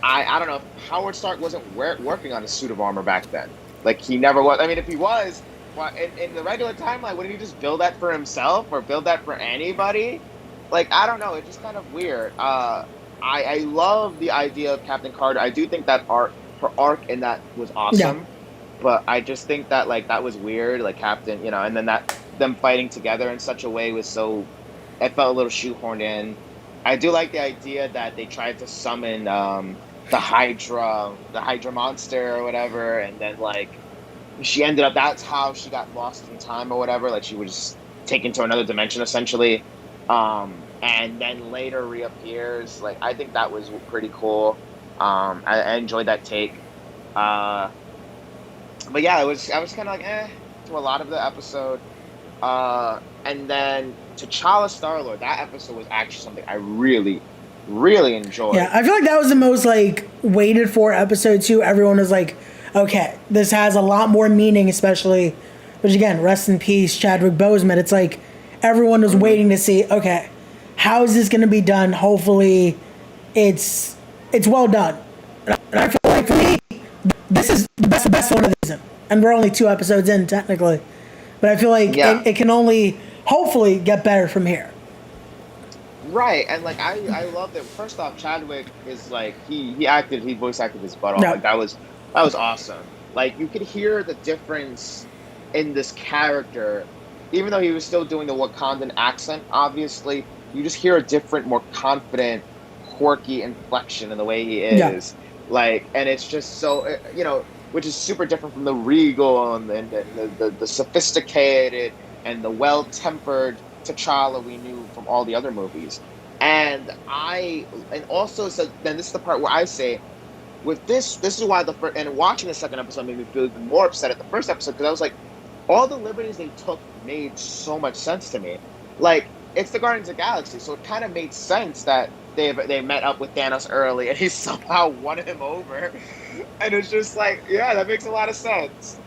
I don't know if Howard Stark wasn't working on a suit of armor back then. Like he never was. I mean, if he was, well, in the regular timeline, wouldn't he just build that for himself or build that for anybody? Like I don't know. It's just kind of weird. I love the idea of Captain Carter. I do think that her arc in that was awesome. Yeah. But I just think that like that was weird. Like Captain, and then that them fighting together in such a way was so. It felt a little shoehorned in. I do like the idea that they tried to summon the Hydra monster or whatever, and then like she ended up, that's how she got lost in time or whatever. Like she was taken to another dimension essentially. And then later reappears. Like I think that was pretty cool. I enjoyed that take. Uh, but yeah, I was kind of like to a lot of the episode. And then T'Challa Star-Lord, that episode was actually something I really, really Yeah, enjoyed. I feel like that was the most like waited for episode too. Everyone was like, okay, this has a lot more meaning, especially, which again, rest in peace, Chadwick Boseman. It's like everyone was Hmm. waiting to see, okay, how is this going to be done? Hopefully, it's well done. And I feel like for me, this is the best one of the season, and we're only 2 episodes in technically, but I feel like Yeah. it can only hopefully get better from here. Right, and like I love that. First off, Chadwick is like he voice acted his butt off. No, Like that was awesome. Like you could hear the difference in this character, even though he was still doing the Wakandan accent. Obviously, you just hear a different, more confident, quirky inflection in the way he yeah, is. Like, and it's just so which is super different from the regal and the sophisticated and the well-tempered T'Challa we knew from all the other movies. And also, so then this is the part where I say, with this is why the first, and watching the second episode made me feel even more upset at the first episode, because I was like, all the liberties they took made so much sense to me. Like, it's the Guardians of the Galaxy, so it kind of made sense that they met up with Thanos early and he somehow won him over. And it's just like, yeah, that makes a lot of sense.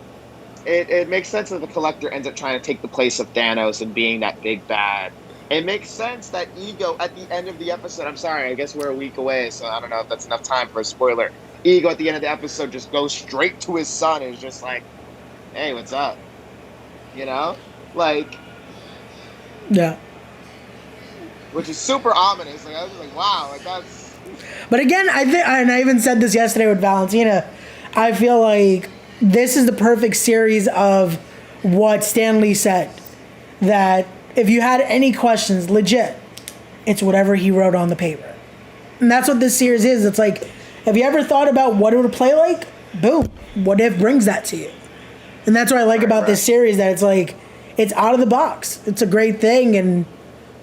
It makes sense that the Collector ends up trying to take the place of Thanos and being that big bad. It makes sense that Ego at the end of the episode, I'm sorry, I guess we're a week away, so I don't know if that's enough time for a spoiler. Ego at the end of the episode just goes straight to his son and is just like, hey, what's up? You know? Like, yeah. which is super ominous. Like I was like, wow, like that's But again, I think, and I even said this yesterday with Valentina, I feel like this is the perfect series of what Stan Lee said. That if you had any questions, legit, it's whatever he wrote on the paper. And that's what this series is. It's like, have you ever thought about what it would play like? Boom. What if brings that to you? And that's what I like about this series, that it's like, it's out of the box. It's a great thing, and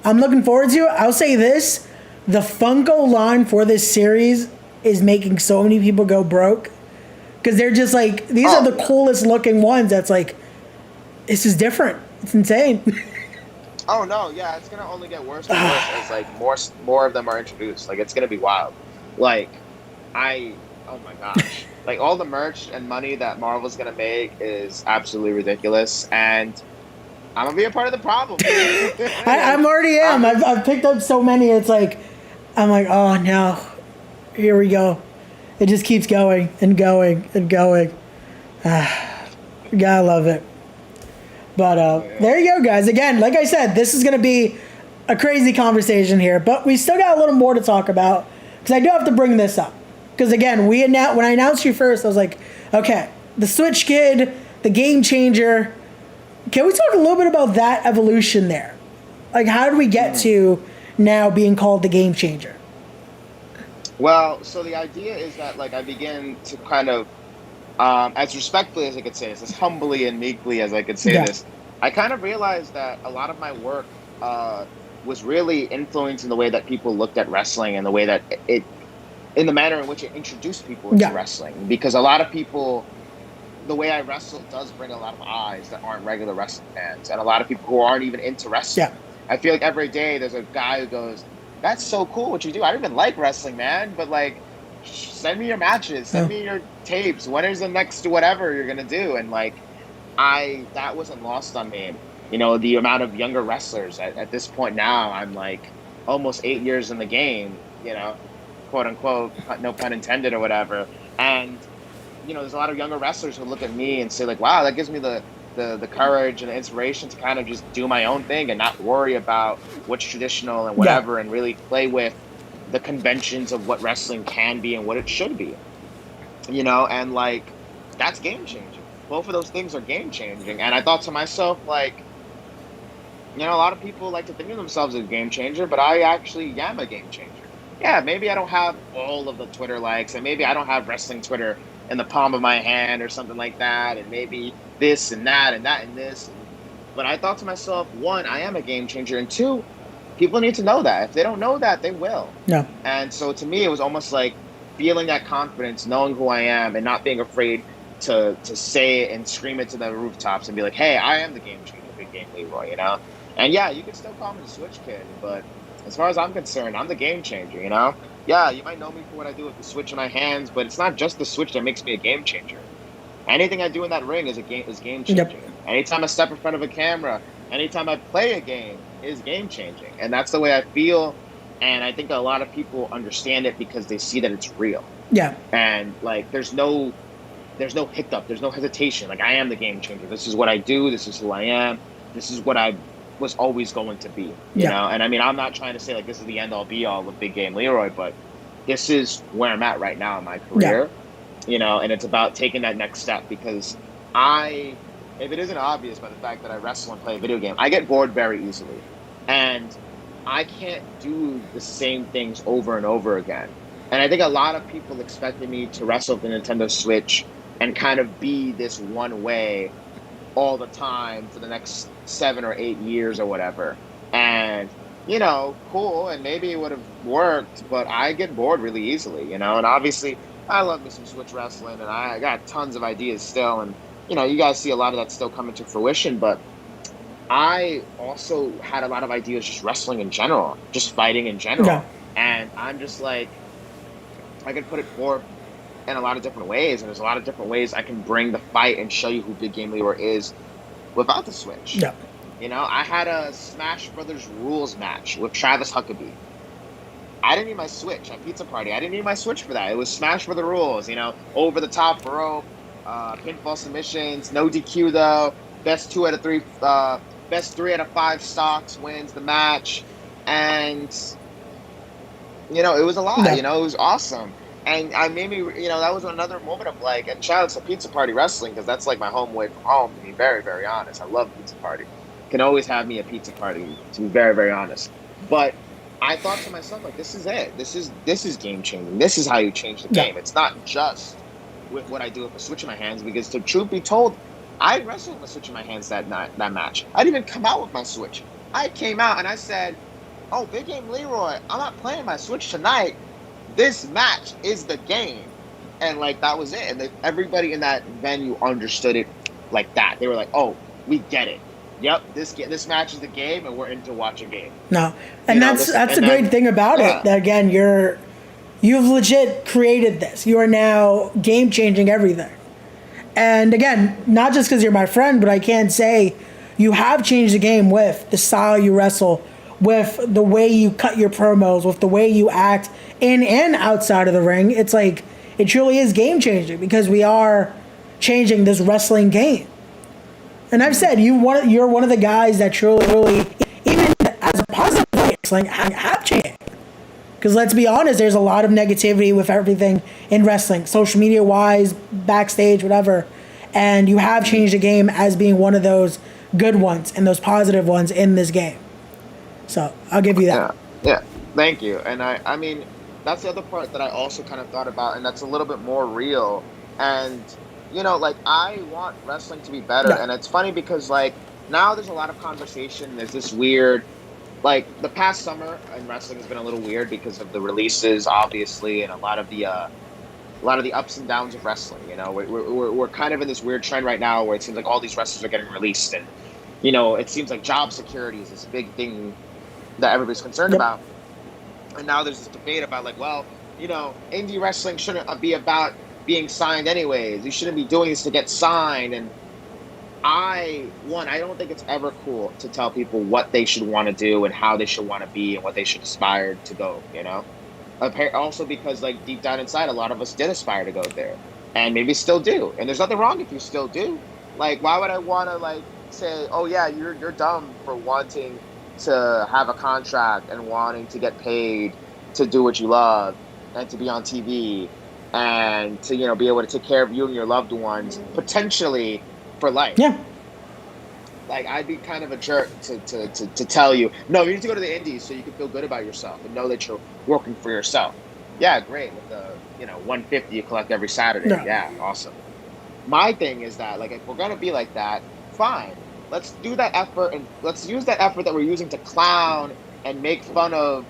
I'm looking forward to it. I'll say this, the Funko line for this series is making so many people go broke. Because they're just like, these are the coolest looking ones. That's like, this is different. It's insane. Oh no, yeah, it's gonna only get worse and worse as like more of them are introduced. Like it's gonna be wild. Like oh my gosh, like all the merch and money that Marvel's gonna make is absolutely ridiculous, and I'm gonna be a part of the problem. I'm already am. I've picked up so many. It's like, I'm like, oh no, here we go. It just keeps going and going and going. Gotta love it. But there you go, guys. Again, like I said, this is going to be a crazy conversation here, but we still got a little more to talk about, because I do have to bring this up. Because again, when I announced you first, I was like, okay, the Switch Kid, the game changer. Can we talk a little bit about that evolution there? Like, how did we get to now being called the game changer? Well, so the idea is that like I begin to kind of as respectfully as I could say this, as humbly and meekly as I could say this, I kind of realized that a lot of my work was really influencing the way that people looked at wrestling and the way that in the manner in which it introduced people into wrestling. Because a lot of people, the way I wrestle does bring a lot of eyes that aren't regular wrestling fans, and a lot of people who aren't even into wrestling. Yeah. I feel like every day there's a guy who goes, "That's so cool what you do. I don't even like wrestling, man, but like, send me your matches, send me your tapes. When is the next whatever you're gonna do?" And like, that wasn't lost on me. You know, the amount of younger wrestlers at this point now, I'm like almost 8 years in the game. You know, quote unquote, no pun intended or whatever. And you know, there's a lot of younger wrestlers who look at me and say like, "Wow, that gives me the courage and the inspiration to kind of just do my own thing and not worry about what's traditional and whatever, and really play with the conventions of what wrestling can be and what it should be." You know, and like, that's game changing. Both of those things are game changing. And I thought to myself, like, you know, a lot of people like to think of themselves as a game changer, but I actually am a game changer. Yeah, maybe I don't have all of the Twitter likes, and maybe I don't have wrestling Twitter in the palm of my hand or something like that, and maybe this and that and that and this. But I thought to myself, one, I am a game changer, and two, people need to know that. If they don't know that, they will. No. And so to me, it was almost like feeling that confidence, knowing who I am, and not being afraid to say it and scream it to the rooftops and be like, "Hey, I am the game changer, Big Game Leroy," you know. And yeah, you can still call me the Switch Kid, but as far as I'm concerned, I'm the game changer, you know. Yeah, you might know me for what I do with the Switch in my hands, but it's not just the Switch that makes me a game changer. Anything I do in that ring is game changing. Yep. Anytime I step in front of a camera, anytime I play a game is game changing, and that's the way I feel. And I think a lot of people understand it because they see that it's real. Yeah. And like, there's no hiccup, there's no hesitation. Like, I am the game changer. This is what I do. This is who I am. This is what I was always going to be. You know. And I mean, I'm not trying to say like this is the end all be all with Big Game Leroy, but this is where I'm at right now in my career. Yeah. You know, and it's about taking that next step, because if it isn't obvious by the fact that I wrestle and play a video game, I get bored very easily. And I can't do the same things over and over again. And I think a lot of people expected me to wrestle with the Nintendo Switch and kind of be this one way all the time for the next 7 or 8 years or whatever. And, you know, cool, and maybe it would have worked, but I get bored really easily, you know. And obviously, I love me some Switch wrestling, and I got tons of ideas still. And, you know, you guys see a lot of that still coming to fruition, but I also had a lot of ideas just wrestling in general, just fighting in general. Yeah. And I'm just like, I could put it forth in a lot of different ways, and there's a lot of different ways I can bring the fight and show you who Big Game Leroy is without the Switch. Yeah. You know, I had a Smash Brothers rules match with Travis Huckabee. I didn't need my Switch at Pizza Party. I didn't need my Switch for that. It was Smash for the rules, you know, over the top rope, pinfall submissions, no DQ though, best 3 out of 5 stocks wins the match. And, you know, it was a lot, Yeah. you know, it was awesome. And I made me, you know, that was another moment of like, and shout out to Pizza Party Wrestling, because that's like my home away from home, to be very, very honest. I love Pizza Party. Can always have me at Pizza Party, to be very, very honest. But I thought to myself, like, this is it. This is game changing. This is how you change the game. It's not just with what I do with a Switch in my hands, because to truth be told, I wrestled with a Switch in my hands that match. I didn't even come out with my Switch. I came out and I said, "Oh, Big Game Leroy, I'm not playing my Switch tonight. This match is the game." And like, that was it. And everybody in that venue understood it like that. They were like, "Oh, we get it. Yep, this match is the game, and we're in to watch a game." No, and that's the great thing about it. That, again, you've legit created this. You are now game changing everything. And again, not just because you're my friend, but I can say you have changed the game with the style you wrestle, with the way you cut your promos, with the way you act in and outside of the ring. It's like, it truly is game changing, because we are changing this wrestling game. And I've said, you're one of the guys that truly, even as a positive way, it's like, have changed. Because let's be honest, there's a lot of negativity with everything in wrestling, social media wise, backstage, whatever. And you have changed the game as being one of those good ones and those positive ones in this game. So I'll give you that. Yeah. Thank you. And I mean, that's the other part that I also kind of thought about, and that's a little bit more real. And, you know, like, I want wrestling to be better. Yeah. And it's funny because, like, now there's a lot of conversation. There's this weird, like, the past summer in wrestling has been a little weird because of the releases, obviously, and a lot of the ups and downs of wrestling. You know, we're kind of in this weird trend right now where it seems like all these wrestlers are getting released, and, you know, it seems like job security is this big thing that everybody's concerned about. And now there's this debate about, like, well, you know, indie wrestling shouldn't be about being signed anyways. You shouldn't be doing this to get signed. And I don't think it's ever cool to tell people what they should want to do and how they should want to be and what they should aspire to go, you know? Also because, like, deep down inside, a lot of us did aspire to go there and maybe still do. And there's nothing wrong if you still do. Like, why would I want to, like, say, oh, yeah, you're dumb for wanting to have a contract and wanting to get paid to do what you love and to be on TV and to, you know, be able to take care of you and your loved ones potentially for life. Yeah. Like, I'd be kind of a jerk to tell you, no, you need to go to the indies so you can feel good about yourself and know that you're working for yourself. Yeah, great. With the $150 you collect every Saturday. No. Yeah, awesome. My thing is that, like, if we're gonna be like that, fine. Let's do that effort, and let's use that effort that we're using to clown and make fun of,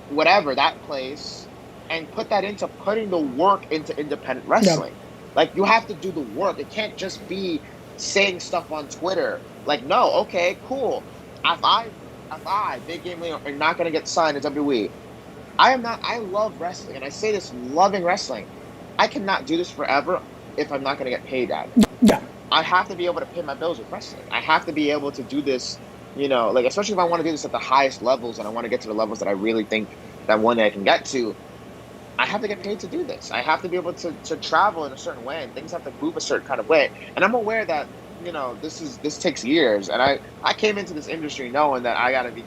whatever that place, and put that into putting the work into independent No. wrestling. Like, you have to do the work. It can't just be saying stuff on Twitter. Like, no, okay, cool. If I, Big Game Leroy, are not gonna get signed to WWE, I am not. I love wrestling, and I say this loving wrestling. I cannot do this forever if I'm not going to get paid at it. Yeah. I have to be able to pay my bills with wrestling. I have to be able to do this, like, especially if I want to do this at the highest levels and I want to get to the levels that I really think that one day I can get to. I have to get paid to do this. I have to be able to travel in a certain way, and things have to move a certain kind of way. And I'm aware that this takes years, and I came into this industry knowing that I got to be,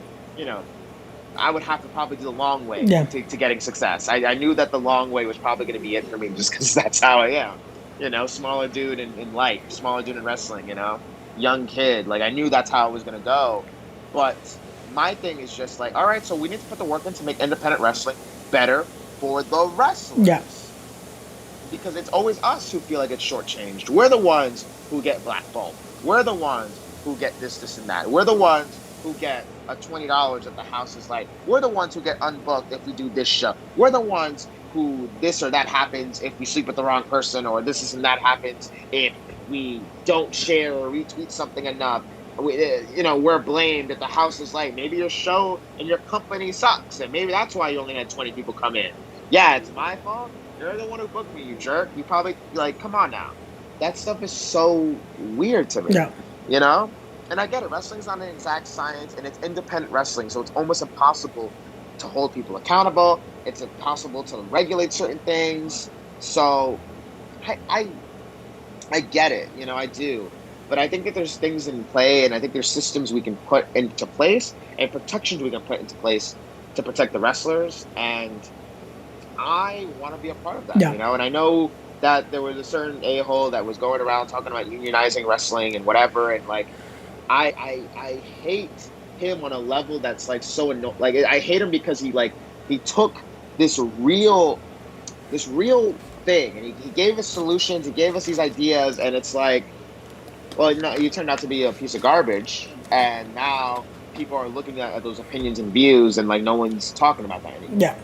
I would have to probably do the long way to getting success. I knew that the long way was probably going to be it for me, just because that's how I am. Smaller dude in life, smaller dude in wrestling, young kid. Like, I knew that's how it was going to go. But my thing is just like, all right, so we need to put the work in to make independent wrestling better for the wrestlers. Yeah. Because it's always us who feel like it's shortchanged. We're the ones who get blackballed. We're the ones who get this, and that. We're the ones who get a $20 at the house is like. We're the ones who get unbooked if we do this show. We're the ones who this or that happens if we sleep with the wrong person, or this and that happens if we don't share or retweet something enough. We're blamed if the house is like, maybe your show and your company sucks, and maybe that's why you only had 20 people come in. Yeah, it's my fault. You're the one who booked me, you jerk. You probably, come on now. That stuff is so weird to me. Yeah. And I get it. Wrestling's not an exact science, and it's independent wrestling, so it's almost impossible to hold people accountable. It's impossible to regulate certain things. So I get it. I do. But I think that there's things in play, and I think there's systems we can put into place and protections we can put into place to protect the wrestlers. And I want to be a part of that, And I know that there was a certain a-hole that was going around talking about unionizing wrestling and whatever, and like, I hate him on a level that's like so annoying. Like, I hate him because he took this real thing, and he gave us solutions, he gave us these ideas, and it's like, well, you turned out to be a piece of garbage, and now people are looking at those opinions and views, and like no one's talking about that anymore. Yeah.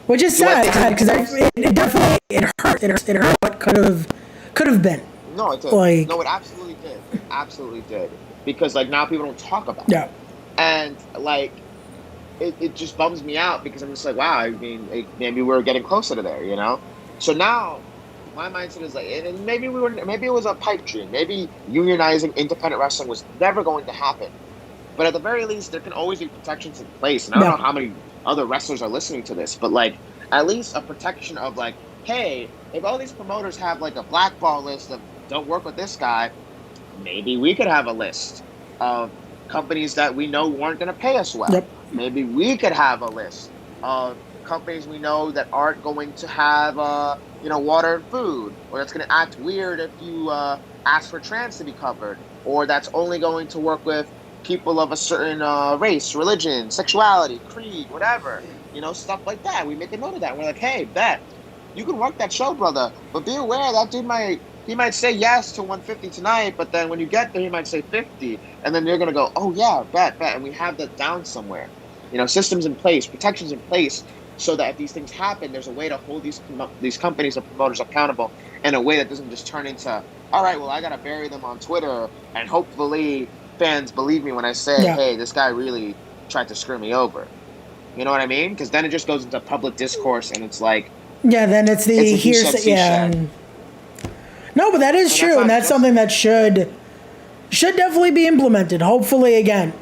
Which is sad, because it definitely hurt. It hurt what could have been. No, it did. No, it absolutely did. It absolutely did. Because like now people don't talk about it. Yeah. And like it just bums me out, because I'm just like, wow, I mean, maybe we're getting closer to there, So now my mindset is like, and maybe it was a pipe dream. Maybe unionizing independent wrestling was never going to happen. But at the very least, there can always be protections in place. And I don't know how many other wrestlers are listening to this, but like at least a protection of like, hey, if all these promoters have like a blackball list of don't work with this guy, maybe we could have a list of companies that we know weren't going to pay us well. Yep. Maybe we could have a list of companies we know that aren't going to have water and food, or that's going to act weird if you ask for trans to be covered, or that's only going to work with people of a certain race, religion, sexuality, creed, whatever, stuff like that. We make a note of that. We're like, hey, bet you can work that show, brother, but be aware that dude might say yes to 150 tonight, but then when you get there, he might say 50, and then you're gonna go, oh yeah, bet, and we have that down somewhere. Systems in place, protections in place, so that if these things happen, there's a way to hold these companies and promoters accountable in a way that doesn't just turn into, all right, well, I gotta bury them on Twitter, and hopefully fans believe me when I say, hey, this guy really tried to screw me over. You know what I mean? Because then it just goes into public discourse, and it's like, then it's the hearsay. No, but that is true, and that's something that should definitely be implemented. Hopefully, again,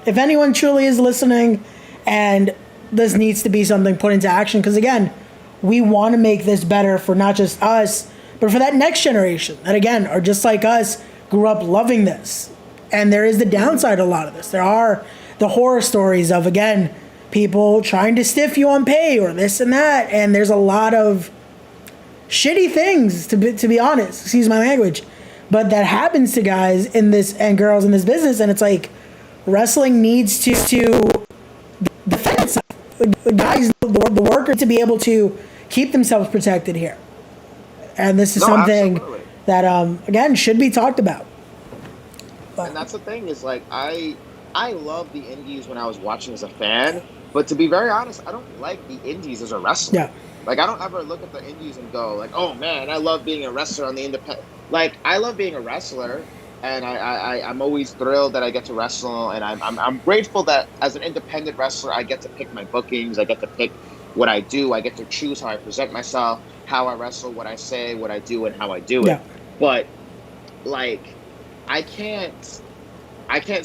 if anyone truly is listening, and this needs to be something put into action, because again, we want to make this better for not just us, but for that next generation that again are just like us, grew up loving this. And there is the downside of a lot of this. There are the horror stories of, again, people trying to stiff you on pay or this and that. And there's a lot of shitty things, to be honest. Excuse my language. But that happens to guys in this and girls in this business. And it's like wrestling needs to defend itself. Guys, the worker, to be able to keep themselves protected here. And this is No, something absolutely. that, again, should be talked about. And that's the thing is like I love the indies when I was watching as a fan, but to be very honest, I don't like the indies as a wrestler. Yeah. Like I don't ever look at the indies and go like, oh man, I love being a wrestler on the independent. Like I love being a wrestler, and I'm always thrilled that I get to wrestle, and I'm grateful that as an independent wrestler I get to pick my bookings, I get to pick what I do, I get to choose how I present myself, how I wrestle, what I say, what I do, and how I do it. Yeah. But like I can't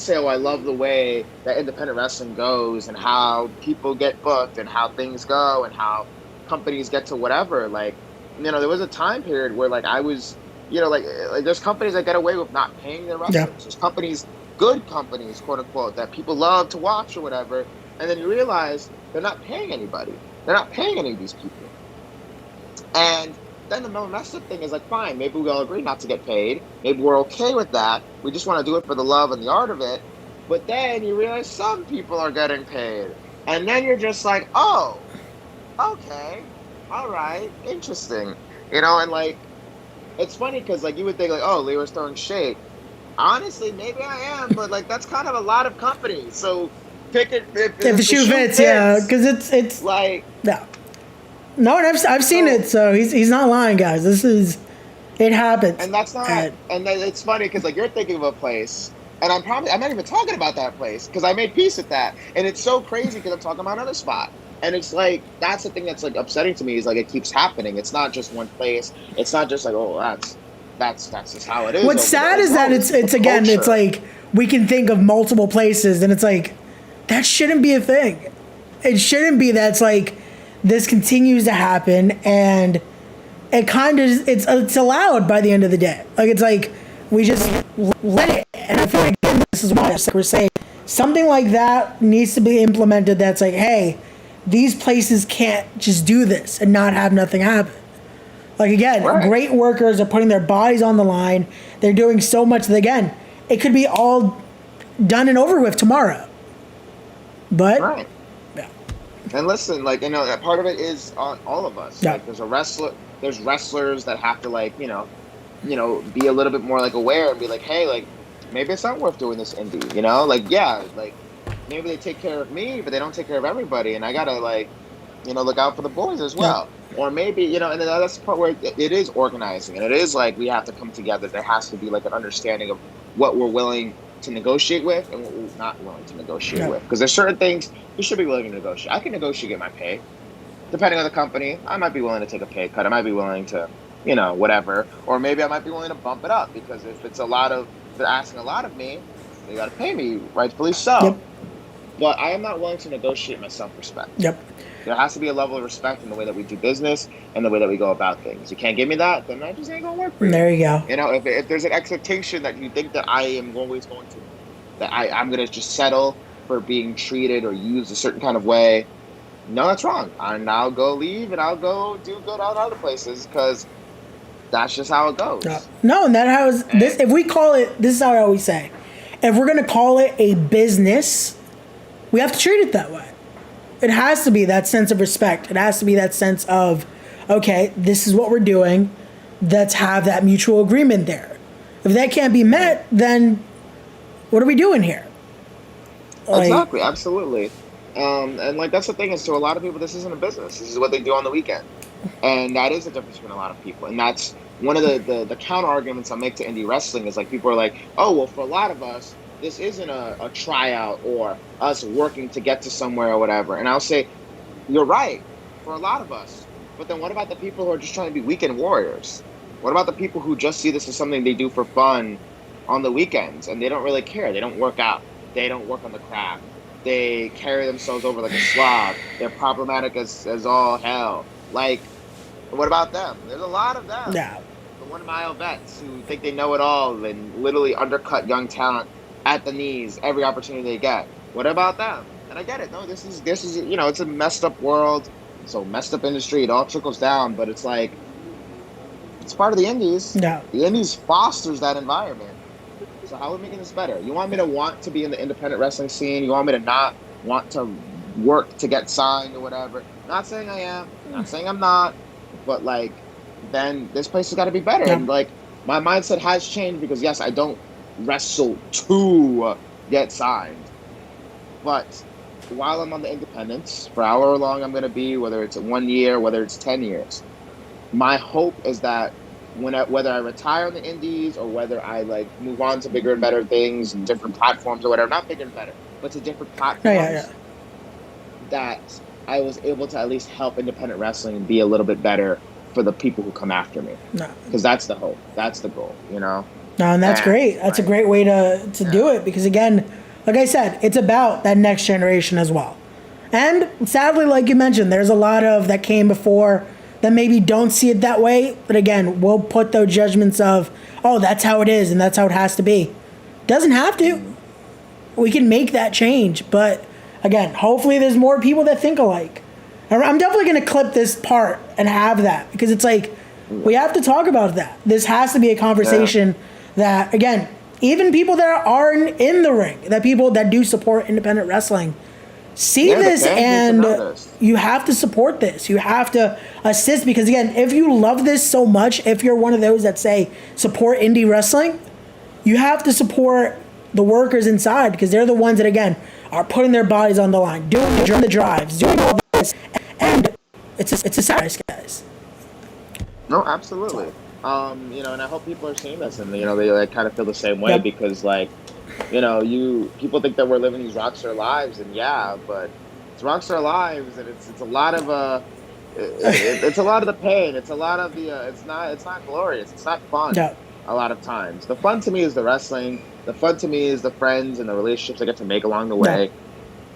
say, oh, I love the way that independent wrestling goes and how people get booked and how things go and how companies get to whatever. Like, you know, there was a time period where like I was, you know, like there's companies that get away with not paying their wrestlers. Yeah. There's companies, good companies, quote unquote, that people love to watch or whatever. And then you realize they're not paying anybody. They're not paying any of these people. And then the messed up thing is like, fine, maybe we all agree not to get paid. Maybe we're okay with that. We just want to do it for the love and the art of it. But then you realize some people are getting paid. And then you're just like, oh, okay, all right, interesting. You know, and like, it's funny because like you would think like, oh, Leroy's throwing shade. Honestly, maybe I am, but like that's kind of a lot of companies. So pick it if the shoe fits, yeah, because it's like no. No, and I've seen it, so he's not lying, guys. It happens. And that's not, and it's funny because like you're thinking of a place, and I'm not even talking about that place because I made peace with that, and it's so crazy because I'm talking about another spot, and it's like that's the thing that's like upsetting to me is like it keeps happening. It's not just one place. It's not just like oh that's just how it is. What's sad is that it's again culture. It's like we can think of multiple places, and it's like that shouldn't be a thing. It shouldn't be that it's like. This continues to happen, and it kind of it's allowed by the end of the day. Like it's like we just let it, and I feel like this is why we're saying something like that needs to be implemented. That's like, hey, these places can't just do this and not have nothing happen. Like again, great workers are putting their bodies on the line. They're doing so much that again, it could be all done and over with tomorrow. But. Right. And listen, like, you know, part of it is on all of us. Yeah. Like, there's wrestlers that have to, like, you know, be a little bit more, like, aware and be like, hey, like, maybe it's not worth doing this indie, you know? Like, yeah, like, maybe they take care of me, but they don't take care of everybody. And I got to, like, you know, look out for the boys as well. Yeah. Or maybe, you know, and that's the part where it is organizing. And it is, like, we have to come together. There has to be, like, an understanding of what we're willing to negotiate with and what we're not willing to negotiate with. Because there's certain things you should be willing to negotiate. I can negotiate my pay. Depending on the company, I might be willing to take a pay cut. I might be willing to, you know, whatever. Or maybe I might be willing to bump it up because if it's they're asking a lot of me, they got to pay me, rightfully so. Yep. But I am not willing to negotiate my self-respect. Yep. There has to be a level of respect in the way that we do business and the way that we go about things. You can't give me that, then I just ain't going to work for you. There you go. You know, if there's an expectation that you think that I am always going to, that I'm going to just settle for being treated or used a certain kind of way, no, that's wrong. And I'll go leave and I'll go do good on other places because that's just how it goes. No, and if we call it, this is how I always say, if we're going to call it a business, we have to treat it that way. It has to be that sense of respect. It has to be that sense of, okay, this is what we're doing. Let's have that mutual agreement there. If that can't be met, then what are we doing here? Exactly, absolutely. And like that's the thing is to a lot of people, this isn't a business. This is what they do on the weekend. And that is the difference between a lot of people. And that's one of the counter arguments I make to indie wrestling is like people are like, oh, well, for a lot of us, this isn't a tryout or us working to get to somewhere or whatever. And I'll say, you're right, for a lot of us. But then what about the people who are just trying to be weekend warriors? What about the people who just see this as something they do for fun on the weekends and they don't really care? They don't work out. They don't work on the craft. They carry themselves over like a slob. They're problematic as all hell. Like, what about them? There's a lot of them. Yeah. The 1 mile vets who think they know it all and literally undercut young talent at the knees every opportunity they get. What about them? And I get it. No, this is you know, it's a messed up world. So messed up industry. It all trickles down, but it's like it's part of the indies. Yeah. The indies fosters that environment. So how are we making this better? You want me to want to be in the independent wrestling scene? You want me to not want to work to get signed or whatever? Not saying I am. Not saying I'm not. But like, then this place has got to be better. Yeah. And like, my mindset has changed because yes, I don't wrestle to get signed, but while I'm on the independents for however long I'm going to be, whether it's 1 year, whether it's 10 years, my hope is that whether I retire on the indies or whether I like move on to bigger and better things and different platforms or whatever, not bigger and better, but to different platforms, that I was able to at least help independent wrestling be a little bit better for the people who come after me. Because that's the hope. That's the goal, you know? No, and that's great. That's a great way to do it because, again, like I said, it's about that next generation as well. And sadly, like you mentioned, there's a lot of that came before that maybe don't see it that way. But again, we'll put those judgments of, oh, that's how it is and that's how it has to be. Doesn't have to. We can make that change. But again, hopefully there's more people that think alike. I'm definitely going to clip this part and have that because it's like we have to talk about that. This has to be a conversation that, again, even people that aren't in the ring, that people that do support independent wrestling, see this and you have to support this. You have to assist because, again, if you love this so much, if you're one of those that say support indie wrestling, you have to support the workers inside because they're the ones that, again, are putting their bodies on the line, doing the drives, doing all this. And it's a sacrifice, guys. No, absolutely. You know, and I hope people are seeing this and, you know, they like kind of feel the same way because, like, you know, people think that we're living these rockstar lives, and but it's rockstar lives, and it's a lot of it's a lot of the pain. It's a lot of the it's not glorious. It's not fun. A lot of times, the fun to me is the wrestling. The fun to me is the friends and the relationships I get to make along the way.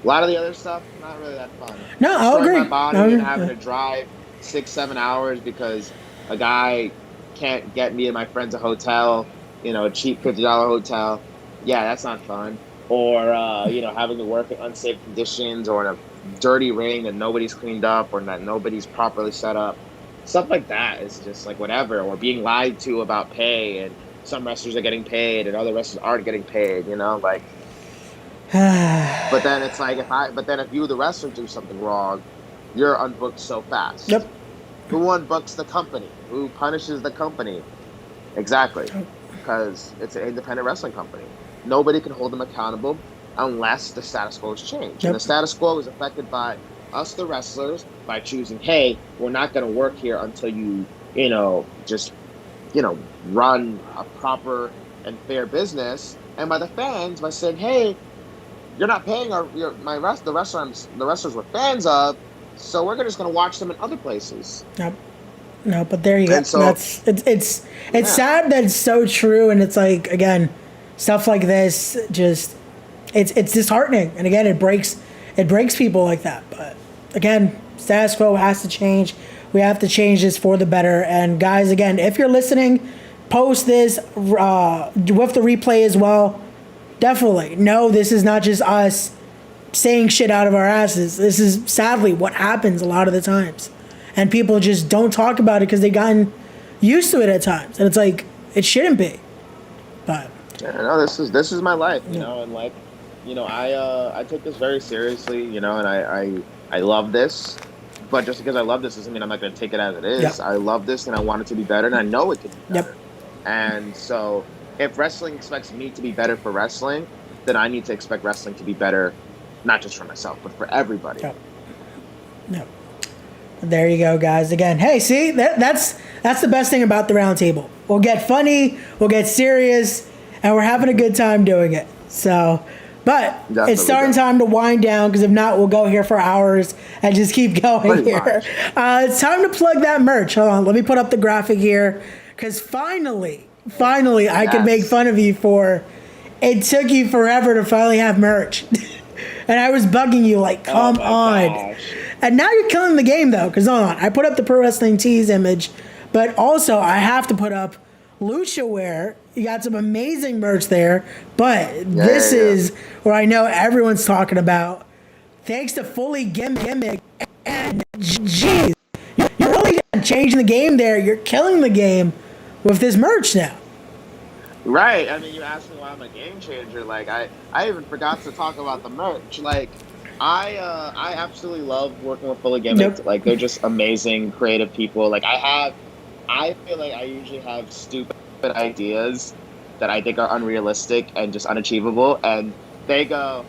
A lot of the other stuff, not really that fun. No, I'll agree. My body and having to drive 6-7 hours because a guy can't get me and my friends a hotel, you know, a cheap $50 hotel. Yeah, that's not fun. Or, you know, having to work in unsafe conditions or in a dirty ring that nobody's cleaned up or that nobody's properly set up. Stuff like that is just like whatever. Or being lied to about pay and some wrestlers are getting paid and other wrestlers aren't getting paid, you know, like. But then it's like if you, the wrestler, do something wrong, you're unbooked so fast. Yep. Who unbooks the company? Who punishes the company? Exactly. Because it's an independent wrestling company. Nobody can hold them accountable unless the status quo is changed. And the status quo is affected by us, the wrestlers, by choosing, hey, we're not going to work here until you know, just, you know, run a proper and fair business. And by the fans, by saying, hey, you're not paying the wrestlers we're fans of, so we're just going to watch them in other places. Yep. No, but there you go. So, it's sad that it's so true, and it's like, again, stuff like this just it's disheartening, and again, it breaks people like that. But again, status quo has to change. We have to change this for the better. And guys, again, if you're listening, post this with the replay as well. Definitely. No, this is not just us saying shit out of our asses. This is sadly what happens a lot of the times. And people just don't talk about it because they've gotten used to it at times. And it's like, it shouldn't be. But no, this is my life, you know, and like, you know, I take this very seriously, you know, and I love this. But just because I love this doesn't mean I'm not going to take it as it is. Yep. I love this and I want it to be better, and I know it can be better. Yep. And so if wrestling expects me to be better for wrestling, then I need to expect wrestling to be better, not just for myself, but for everybody. Yep. Yep. There you go, guys. Again, hey, see, that's the best thing about the Roundtable. We'll get funny, we'll get serious, and we're having a good time doing it. So, but definitely, it's starting time to wind down, because if not, we'll go here for hours and just keep going here. It's time to plug that merch. Hold on, let me put up the graphic here, because finally, I could make fun of you for it took you forever to finally have merch. And I was bugging you like, come on. Gosh. And now you're killing the game, though, because hold on, I put up the Pro Wrestling Tees image, but also I have to put up Lucha Wear. You got some amazing merch there, but this is where I know everyone's talking about. Thanks to Fully Gimmick, and geez, you're really changing the game there. You're killing the game with this merch now. Right. I mean, you asked me why I'm a game changer. Like, I even forgot to talk about the merch. Like, I absolutely love working with PolyAM. Yep. Like they're just amazing, creative people. I feel like I usually have stupid ideas that I think are unrealistic and just unachievable, and they go,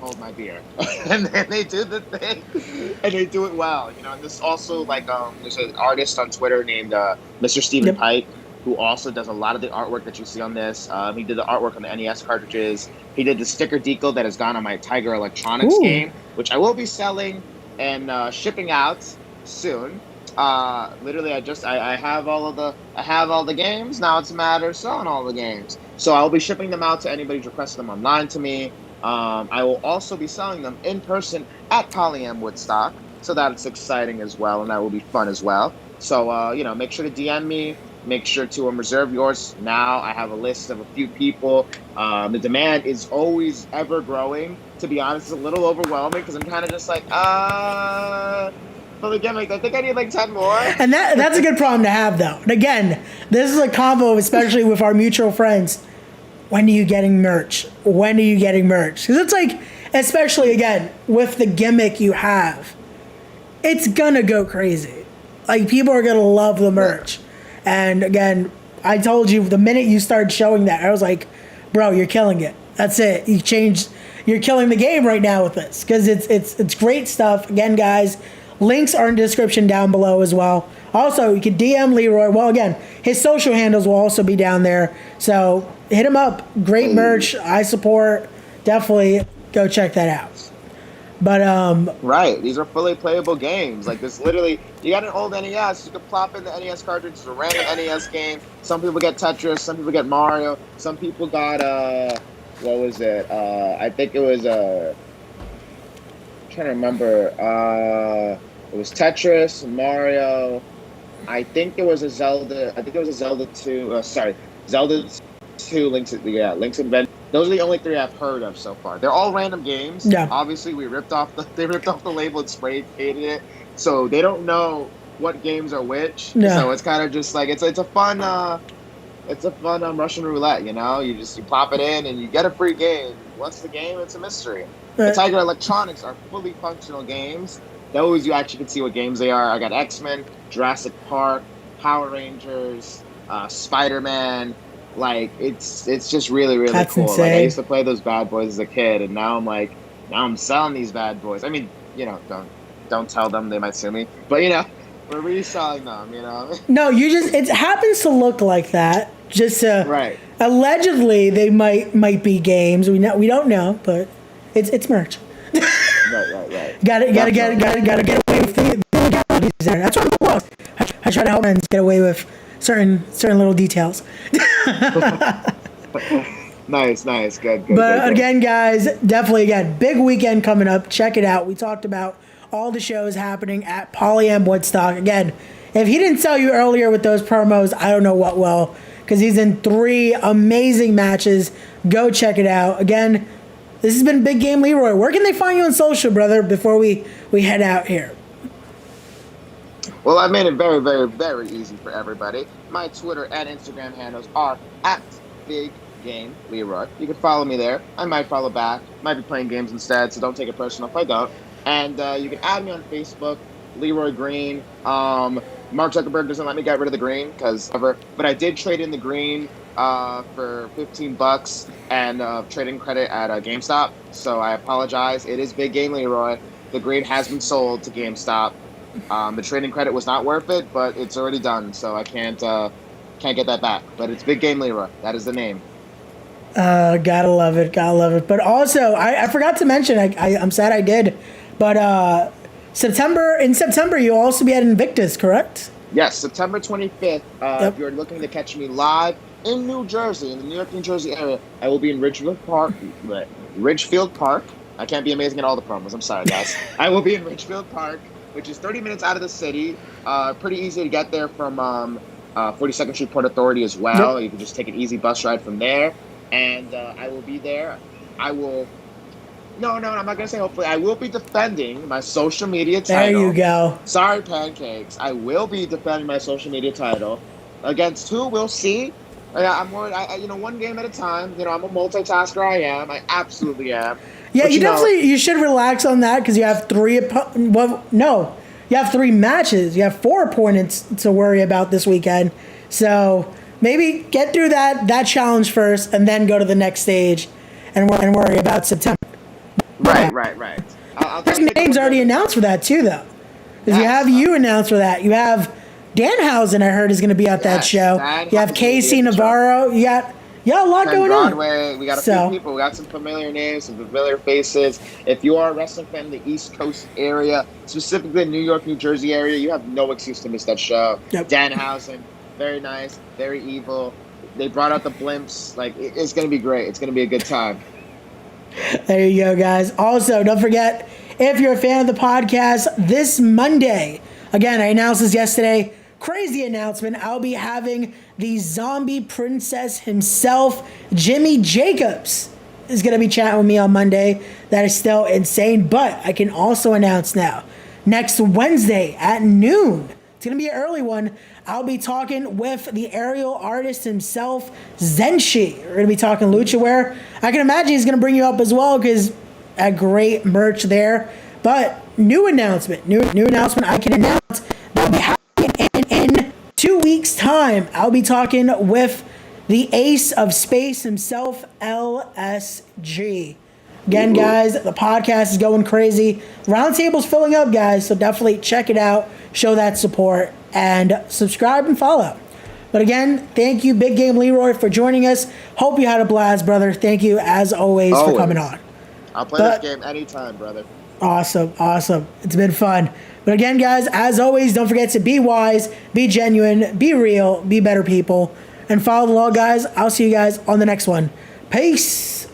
hold my beer, and then they do the thing, and they do it well, you know. And this also like there's an artist on Twitter named Mr. Stephen Yep. Pike who also does a lot of the artwork that you see on this. He did the artwork on the NES cartridges. He did the sticker decal that has gone on my Tiger Electronics Ooh. game, which I will be selling and shipping out soon. Literally, I have all the games. Now it's a matter of selling all the games. So I'll be shipping them out to anybody who's requested them online to me. I will also be selling them in person at PolyAM Woodstock, so that's exciting as well, and that will be fun as well. So, make sure to DM me. Make sure to reserve yours now. I have a list of a few people. The demand is always ever growing. To be honest, it's a little overwhelming because I'm kind of just like, but again, like I think I need like 10 more. And that's a good problem to have, though. And again, this is a combo, especially with our mutual friends. When are you getting merch? When are you getting merch? Because it's like, especially again, with the gimmick you have, it's gonna go crazy. Like, people are gonna love the merch. And again, I told you the minute you started showing that, I was like, bro, you're killing it. That's it. You're killing the game right now with this. Because it's great stuff. Again, guys, links are in the description down below as well. Also, you can DM Leroy. Well, again, his social handles will also be down there. So hit him up. Great merch. I support. Definitely go check that out. But right, these are fully playable games. Like this, literally, you got an old NES. You can plop in the NES cartridge. It's a random NES game. Some people get Tetris. Some people get Mario. Some people got what was it? I think it was I'm trying to remember. It was Tetris, Mario. I think there was a Zelda. I think it was a Zelda 2. Zelda 2, Link's Adventure. Those are the only three I've heard of so far. They're all random games. Yeah. Obviously, they ripped off the label and spray painted it, so they don't know what games are which. Yeah. So it's kind of just like it's a fun Russian roulette. You know, you plop it in and you get a free game. What's the game? It's a mystery. The Tiger Electronics are fully functional games. Those you actually can see what games they are. I got X-Men, Jurassic Park, Power Rangers, Spider-Man. Like it's just really That's cool. insane. Like I used to play those bad boys as a kid, and now I'm selling these bad boys. I mean, don't tell them, they might sue me. But we're reselling them. no, it happens to look like that. Just right. Allegedly, they might be games. We don't know, but it's merch. Right. Gotta get away with the legalities there. That's what I'm supposed. I try to help men get away with certain little details. Nice, good. But again, guys, definitely big weekend coming up. Check it out. We talked about all the shows happening at PolyAM Woodstock. Again, if he didn't sell you earlier with those promos, I don't know what will, because he's in 3 amazing matches. Go check it out. Again, this has been Big Game Leroy. Where can they find you on social, brother, before we head out here? Well, I made it very, very, very easy for everybody. My Twitter and Instagram handles are at Big Game Leroy. You can follow me there. I might follow back. Might be playing games instead, so don't take it personal if I don't. And you can add me on Facebook, Leroy Green. Mark Zuckerberg doesn't let me get rid of the green, but I did trade in the green for $15 and trading credit at GameStop. So I apologize. It is Big Game Leroy. The green has been sold to GameStop. The trading credit was not worth it, but it's already done, so I can't get that back. But it's Big Game Leroy. That is the name. Gotta love it. But also, I forgot to mention, I'm sad I did, but in September you'll also be at Invictus, correct? Yes, September 25th. If you're looking to catch me live in New Jersey, in the New York, New Jersey area, I will be in Ridgefield Park. I can't be amazing at all the promos. I'm sorry, guys. I will be in Ridgefield Park, which is 30 minutes out of the city. Pretty easy to get there from 42nd Street Port Authority as well. Yep. You can just take an easy bus ride from there. And I will be there. No, I'm not going to say hopefully. I will be defending my social media title. There you go. Sorry, pancakes. I will be defending my social media title. Against who, we'll see. Yeah, I'm more. One game at a time. I'm a multitasker. I absolutely am. Yeah, But you should relax on that because you have you have three matches. You have 4 opponents to worry about this weekend. So maybe get through that challenge first, and then go to the next stage, and worry about September. Right. There's names already announced for that too, though. Because you have you announced for that. You have Danhausen, I heard, is going to be at that show. You have Casey Navarro. You got a lot going on. We got a few people. We got some familiar names, some familiar faces. If you are a wrestling fan in the East Coast area, specifically New York, New Jersey area, you have no excuse to miss that show. Yep. Danhausen, very nice, very evil. They brought out the blimps. Like, it's going to be great. It's going to be a good time. There you go, guys. Also, don't forget, if you're a fan of the podcast, this Monday, again, I announced this yesterday, crazy announcement, I'll be having the zombie princess himself, Jimmy Jacobs, is going to be chatting with me on Monday. That is still insane, but I can also announce now, next Wednesday at noon, it's going to be an early one, I'll be talking with the aerial artist himself, Zenshi. We're going to be talking lucha wear. I can imagine he's going to bring you up as well because a great merch there. But new announcement I can announce that'll be happening in 2 weeks' time. I'll be talking with the ace of space himself, LSG. Again, guys, the podcast is going crazy. Roundtable's filling up, guys, so definitely check it out, show that support, and subscribe and follow. But again, thank you, Big Game Leroy, for joining us. Hope you had a blast, brother. Thank you, as always. For coming on. I'll play this game anytime, brother. Awesome. It's been fun. But again, guys, as always, don't forget to be wise, be genuine, be real, be better people, and follow the law, guys. I'll see you guys on the next one. Peace.